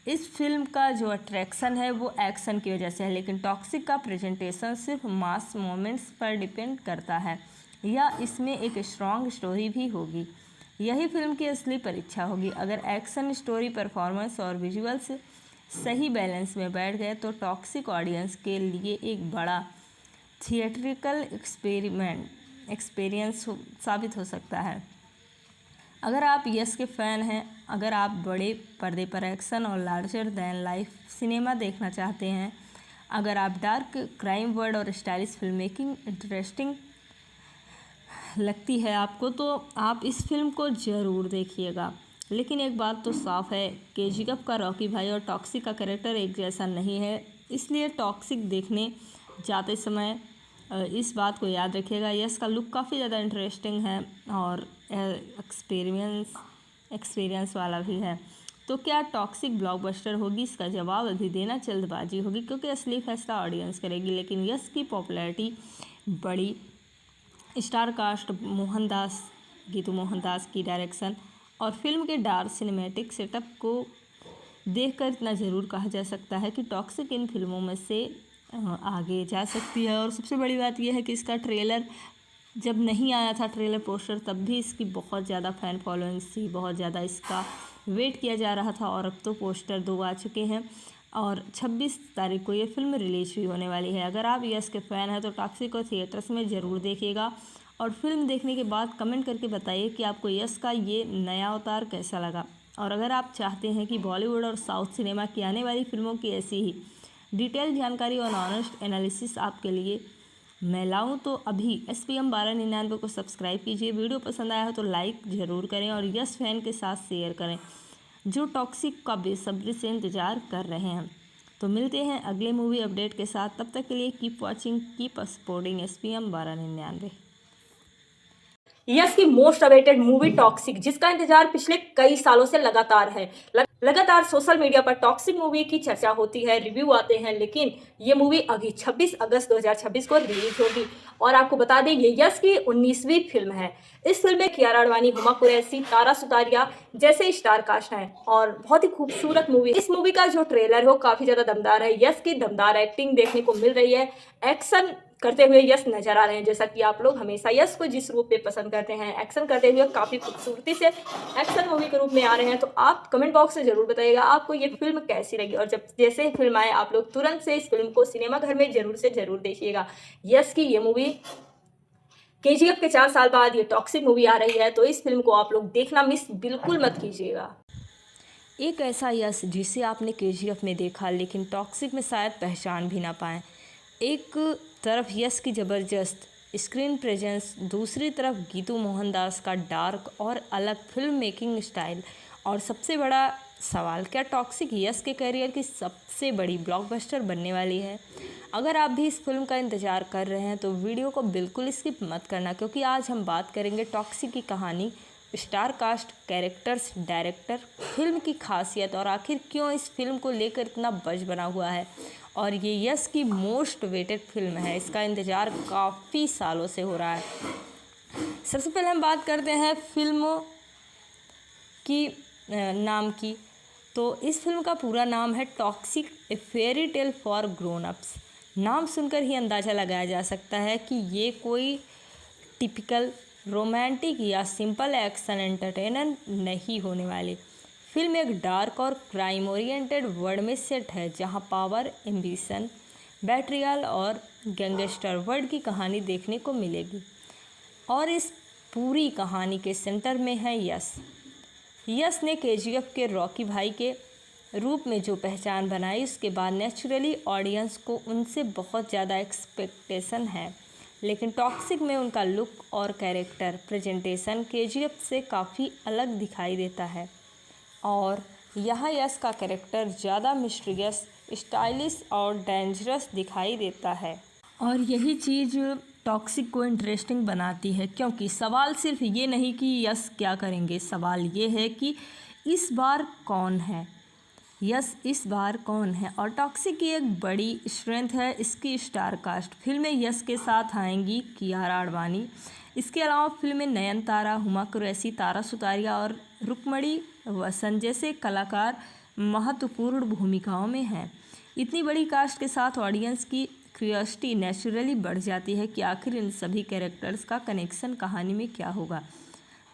इस फिल्म का जो अट्रैक्शन है वो एक्शन की वजह से है। लेकिन टॉक्सिक का प्रेजेंटेशन सिर्फ मास मोमेंट्स पर डिपेंड करता है या इसमें एक स्ट्रॉन्ग स्टोरी भी होगी। यही फिल्म की असली परीक्षा होगी। अगर एक्शन, स्टोरी, परफॉर्मेंस और विजुअल्स सही बैलेंस में बैठ गए तो टॉक्सिक ऑडियंस के लिए एक बड़ा थिएट्रिकल एक्सपीरियंस साबित हो सकता है। अगर आप यस के फ़ैन हैं, अगर आप बड़े पर्दे पर एक्शन और लार्जर दैन लाइफ सिनेमा देखना चाहते हैं, अगर आप डार्क क्राइम वर्ड और स्टाइलिश फिल्म मेकिंग इंटरेस्टिंग लगती है आपको, तो आप इस फिल्म को ज़रूर देखिएगा। लेकिन एक बात तो साफ है, केजीएफ का रॉकी भाई और टॉक्सिक का कैरेक्टर एक जैसा नहीं है, इसलिए टॉक्सिक देखने जाते समय इस बात को याद रखिएगा। यस का लुक काफ़ी ज़्यादा इंटरेस्टिंग है और एक्सपीरियंस वाला भी है। तो क्या टॉक्सिक ब्लॉकबस्टर होगी? इसका जवाब अभी देना जल्दबाजी होगी, क्योंकि असली फैसला ऑडियंस करेगी। लेकिन यस की पॉपुलैरिटी बड़ी, स्टार कास्ट, गीतू मोहनदास की डायरेक्शन और फिल्म के डार्क सिनेमैटिक सेटअप को देखकर इतना ज़रूर कहा जा सकता है कि टॉक्सिक इन फिल्मों में से आगे जा सकती है। और सबसे बड़ी बात यह है कि इसका ट्रेलर जब नहीं आया था, ट्रेलर पोस्टर, तब भी इसकी बहुत ज़्यादा फ़ैन फॉलोइंग थी, बहुत ज़्यादा इसका वेट किया जा रहा था। और अब तो पोस्टर 2 आ चुके हैं और 26 तारीख को ये फिल्म रिलीज भी होने वाली है। अगर आप यस के फ़ैन हैं तो टॉक्सिक को थिएटर्स में ज़रूर देखिएगा और फिल्म देखने के बाद कमेंट करके बताइए कि आपको यस का ये नया अवतार कैसा लगा। और अगर आप चाहते हैं कि बॉलीवुड और साउथ सिनेमा की आने वाली फिल्मों की ऐसी ही डिटेल जानकारी और ऑनेस्ट एनालिसिस आपके लिए मैं लाऊं, तो अभी SPM 1299 को सब्सक्राइब कीजिए। वीडियो पसंद आया हो तो लाइक ज़रूर करें और यस फैन के साथ शेयर करें जो टॉक्सिक का बेसब्री से इंतज़ार कर रहे हैं। तो मिलते हैं अगले मूवी अपडेट के साथ, तब तक के लिए keep watching, keep supporting SPM 1299। Yes की मोस्ट अवेटेड मूवी टॉक्सिक, जिसका इंतजार पिछले कई सालों से लगातार है। लगातार सोशल मीडिया पर टॉक्सिक मूवी की चर्चा होती है, रिव्यू आते हैं, लेकिन ये मूवी अभी 26 अगस्त 2026 को रिलीज होगी। और आपको बता दें ये यस की 19वीं फिल्म है। इस फिल्म में कियारा आडवाणी, हुमा कुरैशी, तारा सुतारिया जैसे स्टार कास्ट हैं और बहुत ही खूबसूरत मूवी। इस मूवी का जो ट्रेलर है वो काफी ज्यादा दमदार है। यस की दमदार एक्टिंग देखने को मिल रही है, एक्शन करते हुए यस नजर आ रहे हैं। जैसा कि आप लोग हमेशा यस को जिस रूप में पसंद करते हैं, एक्शन करते हुए काफी खूबसूरती से एक्शन मूवी के रूप में आ रहे हैं। तो आप कमेंट बॉक्स में जरूर बताइएगा आपको ये फिल्म कैसी लगी, और जब जैसे ही फिल्म आए आप लोग तुरंत से इस फिल्म को सिनेमा घर में जरूर से जरूर देखिएगा। यस की ये मूवी केजीएफ के 4 साल बाद ये टॉक्सिक मूवी आ रही है, तो इस फिल्म को आप लोग देखना मिस बिल्कुल मत कीजिएगा। एक ऐसा यस जिसे आपने केजीएफ में देखा लेकिन टॉक्सिक में शायद पहचान भी ना पाएँ। एक तरफ यस की ज़बरदस्त स्क्रीन प्रेजेंस, दूसरी तरफ गीतू मोहनदास का डार्क और अलग फिल्म मेकिंग स्टाइल, और सबसे बड़ा सवाल, क्या टॉक्सिक यस के करियर की सबसे बड़ी ब्लॉकबस्टर बनने वाली है? अगर आप भी इस फिल्म का इंतज़ार कर रहे हैं तो वीडियो को बिल्कुल स्किप मत करना, क्योंकि आज हम बात करेंगे टॉक्सिक की कहानी, star cast, characters, director, film की खासियत और आखिर क्यों इस फिल्म को लेकर इतना बज़ बना हुआ है। और ये यस की मोस्ट वेटेड फिल्म है, इसका इंतज़ार काफ़ी सालों से हो रहा है। सबसे पहले हम बात करते हैं फिल्म की नाम की। तो इस फिल्म का पूरा नाम है toxic, a fairy tale for grown ups. नाम सुनकर ही अंदाज़ा लगाया जा सकता है कि ये कोई टिपिकल रोमांटिक या सिंपल एक्शन एंटरटेनर नहीं होने वाली। फिल्म एक डार्क और क्राइम ओरिएंटेड वर्ल्ड में सेट है, जहां पावर, एम्बिशन, बैट्रियल और गैंगस्टर वर्ल्ड की कहानी देखने को मिलेगी। और इस पूरी कहानी के सेंटर में है यस। यस ने केजीएफ के रॉकी भाई के रूप में जो पहचान बनाई, उसके बाद नेचुरली ऑडियंस को उनसे बहुत ज़्यादा एक्सपेक्टेशन है। लेकिन टॉक्सिक में उनका लुक और कैरेक्टर प्रेजेंटेशन केजीएफ से काफ़ी अलग दिखाई देता है। और यहाँ यश का कैरेक्टर ज़्यादा मिस्टीरियस, स्टाइलिश और डेंजरस दिखाई देता है और यही चीज़ टॉक्सिक को इंटरेस्टिंग बनाती है, क्योंकि सवाल सिर्फ ये नहीं कि यश क्या करेंगे, सवाल ये है कि इस बार कौन है, यस इस बार कौन है। और टॉक्सिक की एक बड़ी स्ट्रेंथ है इसकी स्टार कास्ट। फिल्म में यश के साथ आएंगी कियारा आडवाणी, इसके अलावा फिल्म में नयनतारा, हुमा कुरैशी, तारा सुतारिया और रुक्मणी वसंत जैसे कलाकार महत्वपूर्ण भूमिकाओं में हैं। इतनी बड़ी कास्ट के साथ ऑडियंस की क्यूरियोसिटी नेचुरली बढ़ जाती है कि आखिर इन सभी कैरेक्टर्स का कनेक्शन कहानी में क्या होगा।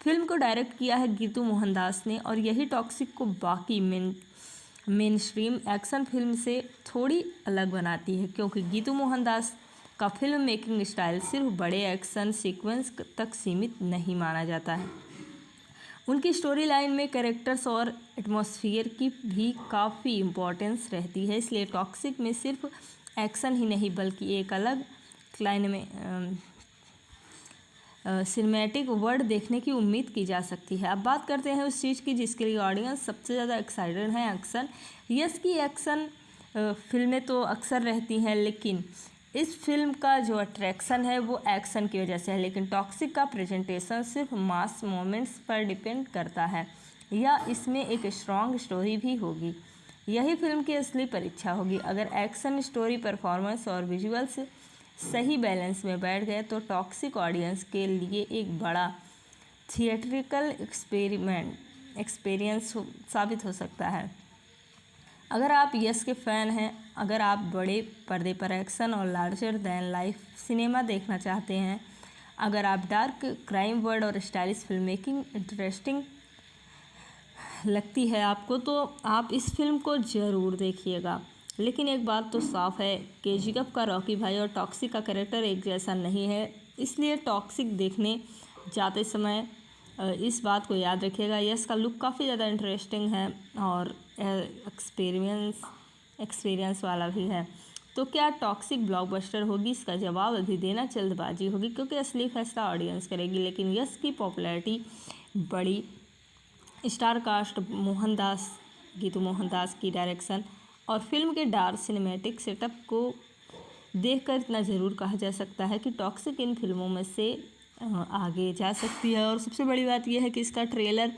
फिल्म को डायरेक्ट किया है गीतू मोहनदास ने और यही टॉक्सिक को बाकी मेन स्ट्रीम एक्शन फिल्म से थोड़ी अलग बनाती है, क्योंकि गीतू मोहनदास का फिल्म मेकिंग स्टाइल सिर्फ बड़े एक्शन सीक्वेंस तक सीमित नहीं माना जाता है। उनकी स्टोरी लाइन में कैरेक्टर्स और एटमॉस्फेयर की भी काफ़ी इम्पोर्टेंस रहती है, इसलिए टॉक्सिक में सिर्फ एक्शन ही नहीं बल्कि एक अलग लाइन में सिनेमैटिक वर्ड देखने की उम्मीद की जा सकती है। अब बात करते हैं उस चीज़ की जिसके लिए ऑडियंस सबसे ज़्यादा एक्साइटेड है, एक्शन। यस की एक्शन फिल्में तो अक्सर रहती हैं, लेकिन इस फिल्म का जो अट्रैक्शन है वो एक्शन की वजह से है, लेकिन टॉक्सिक का प्रेजेंटेशन सिर्फ मास मोमेंट्स पर डिपेंड करता है या इसमें एक स्ट्रॉन्ग स्टोरी भी होगी। यही फिल्म की असली परीक्षा होगी। अगर एक्शन, स्टोरी, परफॉर्मेंस और विजुअल्स सही बैलेंस में बैठ गए तो टॉक्सिक ऑडियंस के लिए एक बड़ा थिएट्रिकल एक्सपीरियंस साबित हो सकता है। अगर आप यस के फ़ैन हैं, अगर आप बड़े पर्दे पर एक्शन और लार्जर दैन लाइफ सिनेमा देखना चाहते हैं, अगर आप डार्क क्राइम वर्ड और स्टाइलिश फिल्म मेकिंग इंटरेस्टिंग लगती है आपको, तो आप इस फिल्म को ज़रूर देखिएगा। लेकिन एक बात तो साफ है, केजीएफ का रॉकी भाई और टॉक्सिक का कैरेक्टर एक जैसा नहीं है, इसलिए टॉक्सिक देखने जाते समय इस बात को याद रखिएगा। यस का लुक काफ़ी ज़्यादा इंटरेस्टिंग है और एक्सपीरियंस वाला भी है। तो क्या टॉक्सिक ब्लॉकबस्टर होगी? इसका जवाब अभी देना जल्दबाजी होगी, क्योंकि असली फैसला ऑडियंस करेगी। लेकिन यस की पॉपुलैरिटी बड़ी, स्टार कास्ट, मोहनदास, गीतू मोहनदास की डायरेक्शन और फिल्म के डार्क सिनेमैटिक सेटअप को देखकर इतना ज़रूर कहा जा सकता है कि टॉक्सिक इन फिल्मों में से आगे जा सकती है। और सबसे बड़ी बात यह है कि इसका ट्रेलर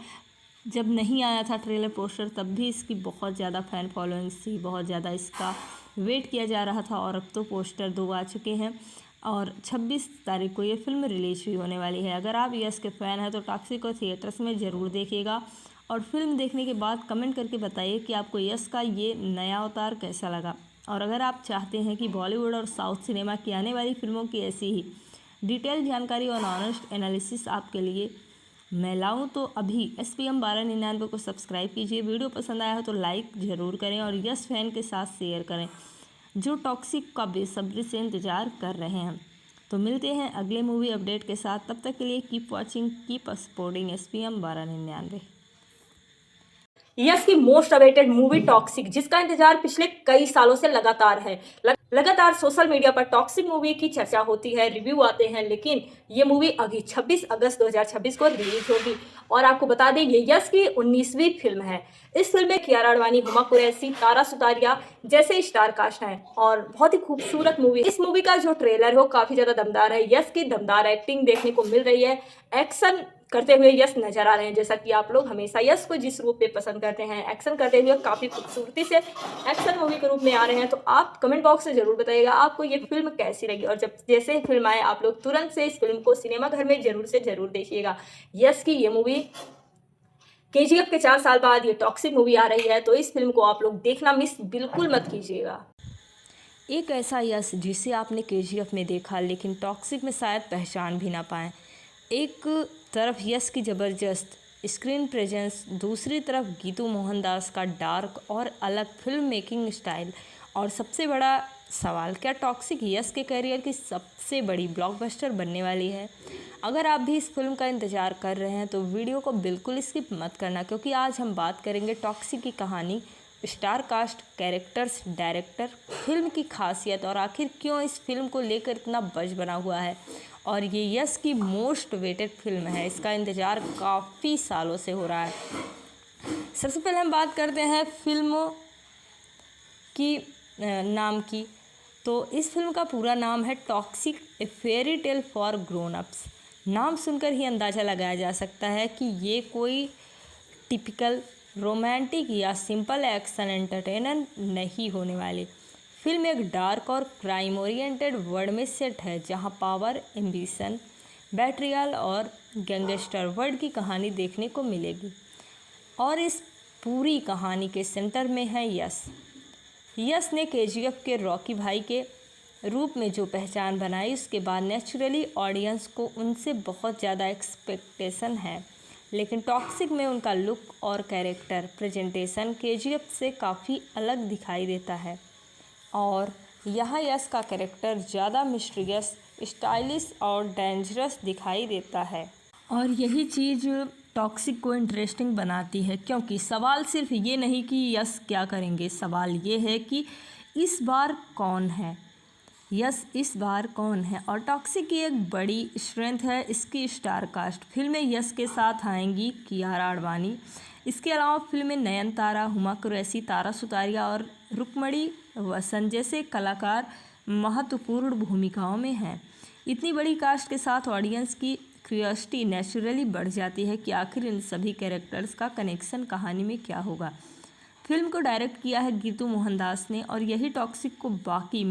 जब नहीं आया था, ट्रेलर पोस्टर, तब भी इसकी बहुत ज़्यादा फ़ैन फॉलोइंग थी, बहुत ज़्यादा इसका वेट किया जा रहा था। और अब तो पोस्टर 2 आ चुके हैं और 26 तारीख को ये फिल्म रिलीज भी होने वाली है। अगर आप यस के फ़ैन हैं तो टॉक्सिक को थिएटर्स में ज़रूर देखिएगा और फिल्म देखने के बाद कमेंट करके बताइए कि आपको यस का ये नया अवतार कैसा लगा। और अगर आप चाहते हैं कि बॉलीवुड और साउथ सिनेमा की आने वाली फिल्मों की ऐसी ही डिटेल जानकारी और ऑनेस्ट एनालिसिस आपके लिए मैं लाऊं, तो अभी SPM 1299 को सब्सक्राइब कीजिए। वीडियो पसंद आया हो तो लाइक ज़रूर करें और यस फैन के साथ शेयर करें जो टॉक्सिक का बेसब्री से इंतज़ार कर रहे हैं। तो मिलते हैं अगले मूवी अपडेट के साथ, तब तक के लिए keep watching, keep supporting SPM 1299। Yes की मोस्ट अवेटेड मूवी टॉक्सिक, जिसका इंतजार पिछले कई सालों से लगातार है। लगातार सोशल मीडिया पर टॉक्सिक मूवी की चर्चा होती है, रिव्यू आते हैं, लेकिन ये मूवी अभी 26 अगस्त 2026 को रिलीज होगी। और आपको बता दें ये यस की 19वीं फिल्म है। इस फिल्म में कियारा आडवाणी, हुमा कुरैशी, तारा सुतारिया जैसे स्टार कास्ट हैं और बहुत ही खूबसूरत मूवी। इस मूवी का जो ट्रेलर है वो काफी ज्यादा दमदार है। यस की दमदार एक्टिंग देखने को मिल रही है, एक्शन करते हुए यस नजर आ रहे हैं। जैसा कि आप लोग हमेशा यस को जिस रूप में पसंद करते हैं, एक्शन करते हुए काफी खूबसूरती से एक्शन मूवी के रूप में आ रहे हैं। तो आप कमेंट बॉक्स से जरूर बताइएगा आपको ये फिल्म कैसी लगी, और जब जैसे फिल्म आए आप लोग तुरंत से इस फिल्म को सिनेमा घर में जरूर से जरूर देखिएगा। यस की ये मूवी केजीएफ के 4 साल बाद ये टॉक्सिक मूवी आ रही है, तो इस फिल्म को आप लोग देखना मिस बिल्कुल मत कीजिएगा। एक ऐसा यश जिसे आपने केजीएफ में देखा लेकिन टॉक्सिक में शायद पहचान भी ना पाएँ। एक तरफ यश की ज़बरदस्त स्क्रीन प्रेजेंस, दूसरी तरफ गीतू मोहनदास का डार्क और अलग फिल्म मेकिंग स्टाइल, और सबसे बड़ा सवाल, क्या टॉक्सिक यश के करियर की सबसे बड़ी ब्लॉकबस्टर बनने वाली है? अगर आप भी इस फिल्म का इंतज़ार कर रहे हैं तो वीडियो को बिल्कुल स्किप मत करना, क्योंकि आज हम बात करेंगे टॉक्सिक की कहानी, star cast, characters, director, film की खासियत और आखिर क्यों इस फिल्म को लेकर इतना बज़ बना हुआ है। और ये यस की मोस्ट वेटेड फिल्म है, इसका इंतज़ार काफ़ी सालों से हो रहा है। सबसे पहले हम बात करते हैं फिल्म की नाम की। तो इस फिल्म का पूरा नाम है toxic A fairy tale for grown ups. नाम सुनकर ही अंदाज़ा लगाया जा सकता है कि ये कोई टिपिकल रोमांटिक या सिंपल एक्शन एंटरटेनर नहीं होने वाली। फिल्म एक डार्क और क्राइम ओरिएंटेड वर्ल्ड में सेट है जहां पावर, एम्बिशन, बैट्रियल और गैंगस्टर वर्ल्ड की कहानी देखने को मिलेगी। और इस पूरी कहानी के सेंटर में है यश। यश ने केजीएफ के रॉकी भाई के रूप में जो पहचान बनाई, उसके बाद नेचुरली ऑडियंस को उनसे बहुत ज़्यादा एक्सपेक्टेशन है। लेकिन टॉक्सिक में उनका लुक और कैरेक्टर प्रेजेंटेशन केजीएफ से काफ़ी अलग दिखाई देता है। और यहाँ यश का कैरेक्टर ज़्यादा मिस्टीरियस, स्टाइलिश और डेंजरस दिखाई देता है। और यही चीज़ टॉक्सिक को इंटरेस्टिंग बनाती है, क्योंकि सवाल सिर्फ ये नहीं कि यश क्या करेंगे, सवाल ये है कि इस बार कौन है, यश इस बार कौन है। और टॉक्सिक की एक बड़ी स्ट्रेंथ है इसकी स्टार कास्ट। फिल्म में यश के साथ आएंगी कियारा आडवाणी। इसके अलावा फिल्म में नयनतारा, हुमा कुरैशी, तारा सुतारिया और रुक्मणी वसंत जैसे कलाकार महत्वपूर्ण भूमिकाओं में हैं। इतनी बड़ी कास्ट के साथ ऑडियंस की क्यूरियोसिटी नेचुरली बढ़ जाती है कि आखिर इन सभी कैरेक्टर्स का कनेक्शन कहानी में क्या होगा। फिल्म को डायरेक्ट किया है गीतू मोहनदास ने, और यही टॉक्सिक को बाकी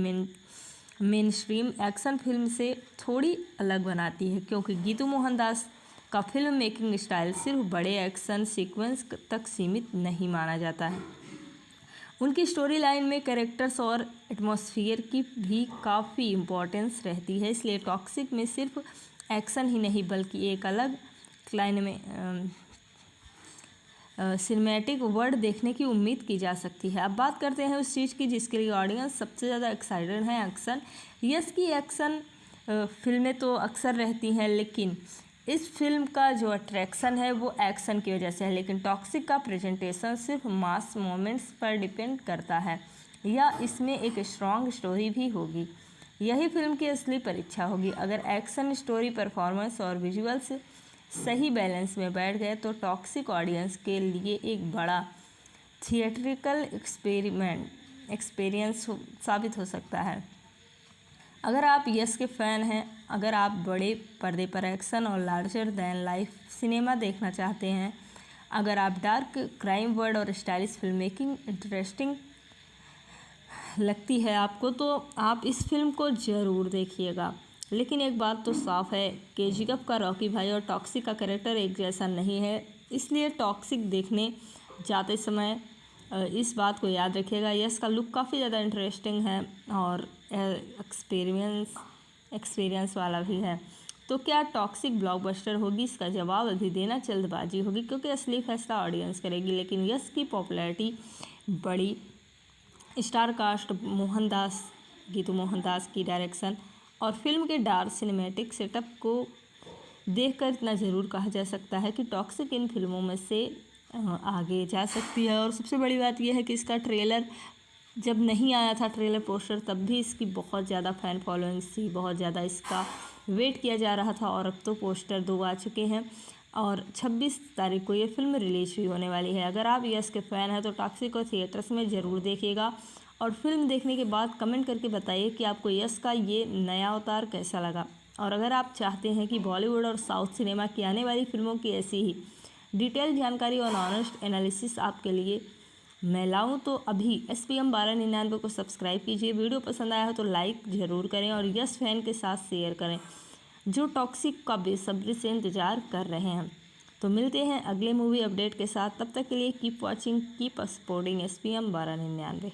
मेन स्ट्रीम एक्शन फिल्म से थोड़ी अलग बनाती है, क्योंकि गीतू मोहनदास का फिल्म मेकिंग स्टाइल सिर्फ बड़े एक्शन सीक्वेंस तक सीमित नहीं माना जाता है। उनकी स्टोरी लाइन में कैरेक्टर्स और एटमॉस्फेयर की भी काफ़ी इम्पोर्टेंस रहती है। इसलिए टॉक्सिक में सिर्फ एक्शन ही नहीं बल्कि एक अलग सिनेमैटिक वर्ल्ड देखने की उम्मीद की जा सकती है। अब बात करते हैं उस चीज़ की जिसके लिए ऑडियंस सबसे ज़्यादा एक्साइटेड है, एक्शन। यस की एक्शन फिल्में तो अक्सर रहती हैं, लेकिन इस फिल्म का जो अट्रैक्शन है वो एक्शन की वजह से है। लेकिन टॉक्सिक का प्रेजेंटेशन सिर्फ मास मोमेंट्स पर डिपेंड करता है, या इसमें एक स्ट्रॉन्ग स्टोरी भी होगी। यही फिल्म की असली परीक्षा होगी। अगर एक्शन, स्टोरी, परफॉर्मेंस और विजुअल्स सही बैलेंस में बैठ गए तो टॉक्सिक ऑडियंस के लिए एक बड़ा थिएट्रिकल एक्सपीरियंस साबित हो सकता है। अगर आप यस के फ़ैन हैं, अगर आप बड़े पर्दे पर एक्शन और लार्जर दैन लाइफ सिनेमा देखना चाहते हैं, अगर आप डार्क क्राइम वर्ल्ड और स्टाइलिश फिल्म मेकिंग इंटरेस्टिंग लगती है आपको, तो आप इस फिल्म को ज़रूर देखिएगा। लेकिन एक बात तो साफ है, केजीएफ का रॉकी भाई और टॉक्सिक का कैरेक्टर एक जैसा नहीं है। इसलिए टॉक्सिक देखने जाते समय इस बात को याद रखिएगा, यस का लुक काफ़ी ज़्यादा इंटरेस्टिंग है और एक्सपीरियंस वाला भी है। तो क्या टॉक्सिक ब्लॉकबस्टर होगी? इसका जवाब अभी देना जल्दबाजी होगी, क्योंकि असली फैसला ऑडियंस करेगी। लेकिन यस की पॉपुलैरिटी बड़ी, स्टार कास्ट, मोहनदास, गीतू मोहनदास की डायरेक्शन और फिल्म के डार्क सिनेमैटिक सेटअप को देखकर इतना ज़रूर कहा जा सकता है कि टॉक्सिक इन फिल्मों में से आगे जा सकती है। और सबसे बड़ी बात यह है कि इसका ट्रेलर जब नहीं आया था, ट्रेलर पोस्टर, तब भी इसकी बहुत ज़्यादा फ़ैन फॉलोइंग्स थी, बहुत ज़्यादा इसका वेट किया जा रहा था। और अब तो पोस्टर 2 आ चुके हैं और 26 तारीख को ये फिल्म रिलीज भी होने वाली है। अगर आप यस के फ़ैन हैं तो टॉक्सिक को थिएटर्स में ज़रूर देखिएगा और फिल्म देखने के बाद कमेंट करके बताइए कि आपको यस का ये नया अवतार कैसा लगा। और अगर आप चाहते हैं कि बॉलीवुड और साउथ सिनेमा की आने वाली फिल्मों की ऐसी ही डिटेल जानकारी और ऑनेस्ट एनालिसिस आपके लिए मैं लाऊं, तो अभी SPM 1299 को सब्सक्राइब कीजिए। वीडियो पसंद आया हो तो लाइक ज़रूर करें और यस फैन के साथ शेयर करें जो टॉक्सिक का बेसब्री से इंतज़ार कर रहे हैं। तो मिलते हैं अगले मूवी अपडेट के साथ, तब तक के लिए keep watching, keep supporting SPM 1299।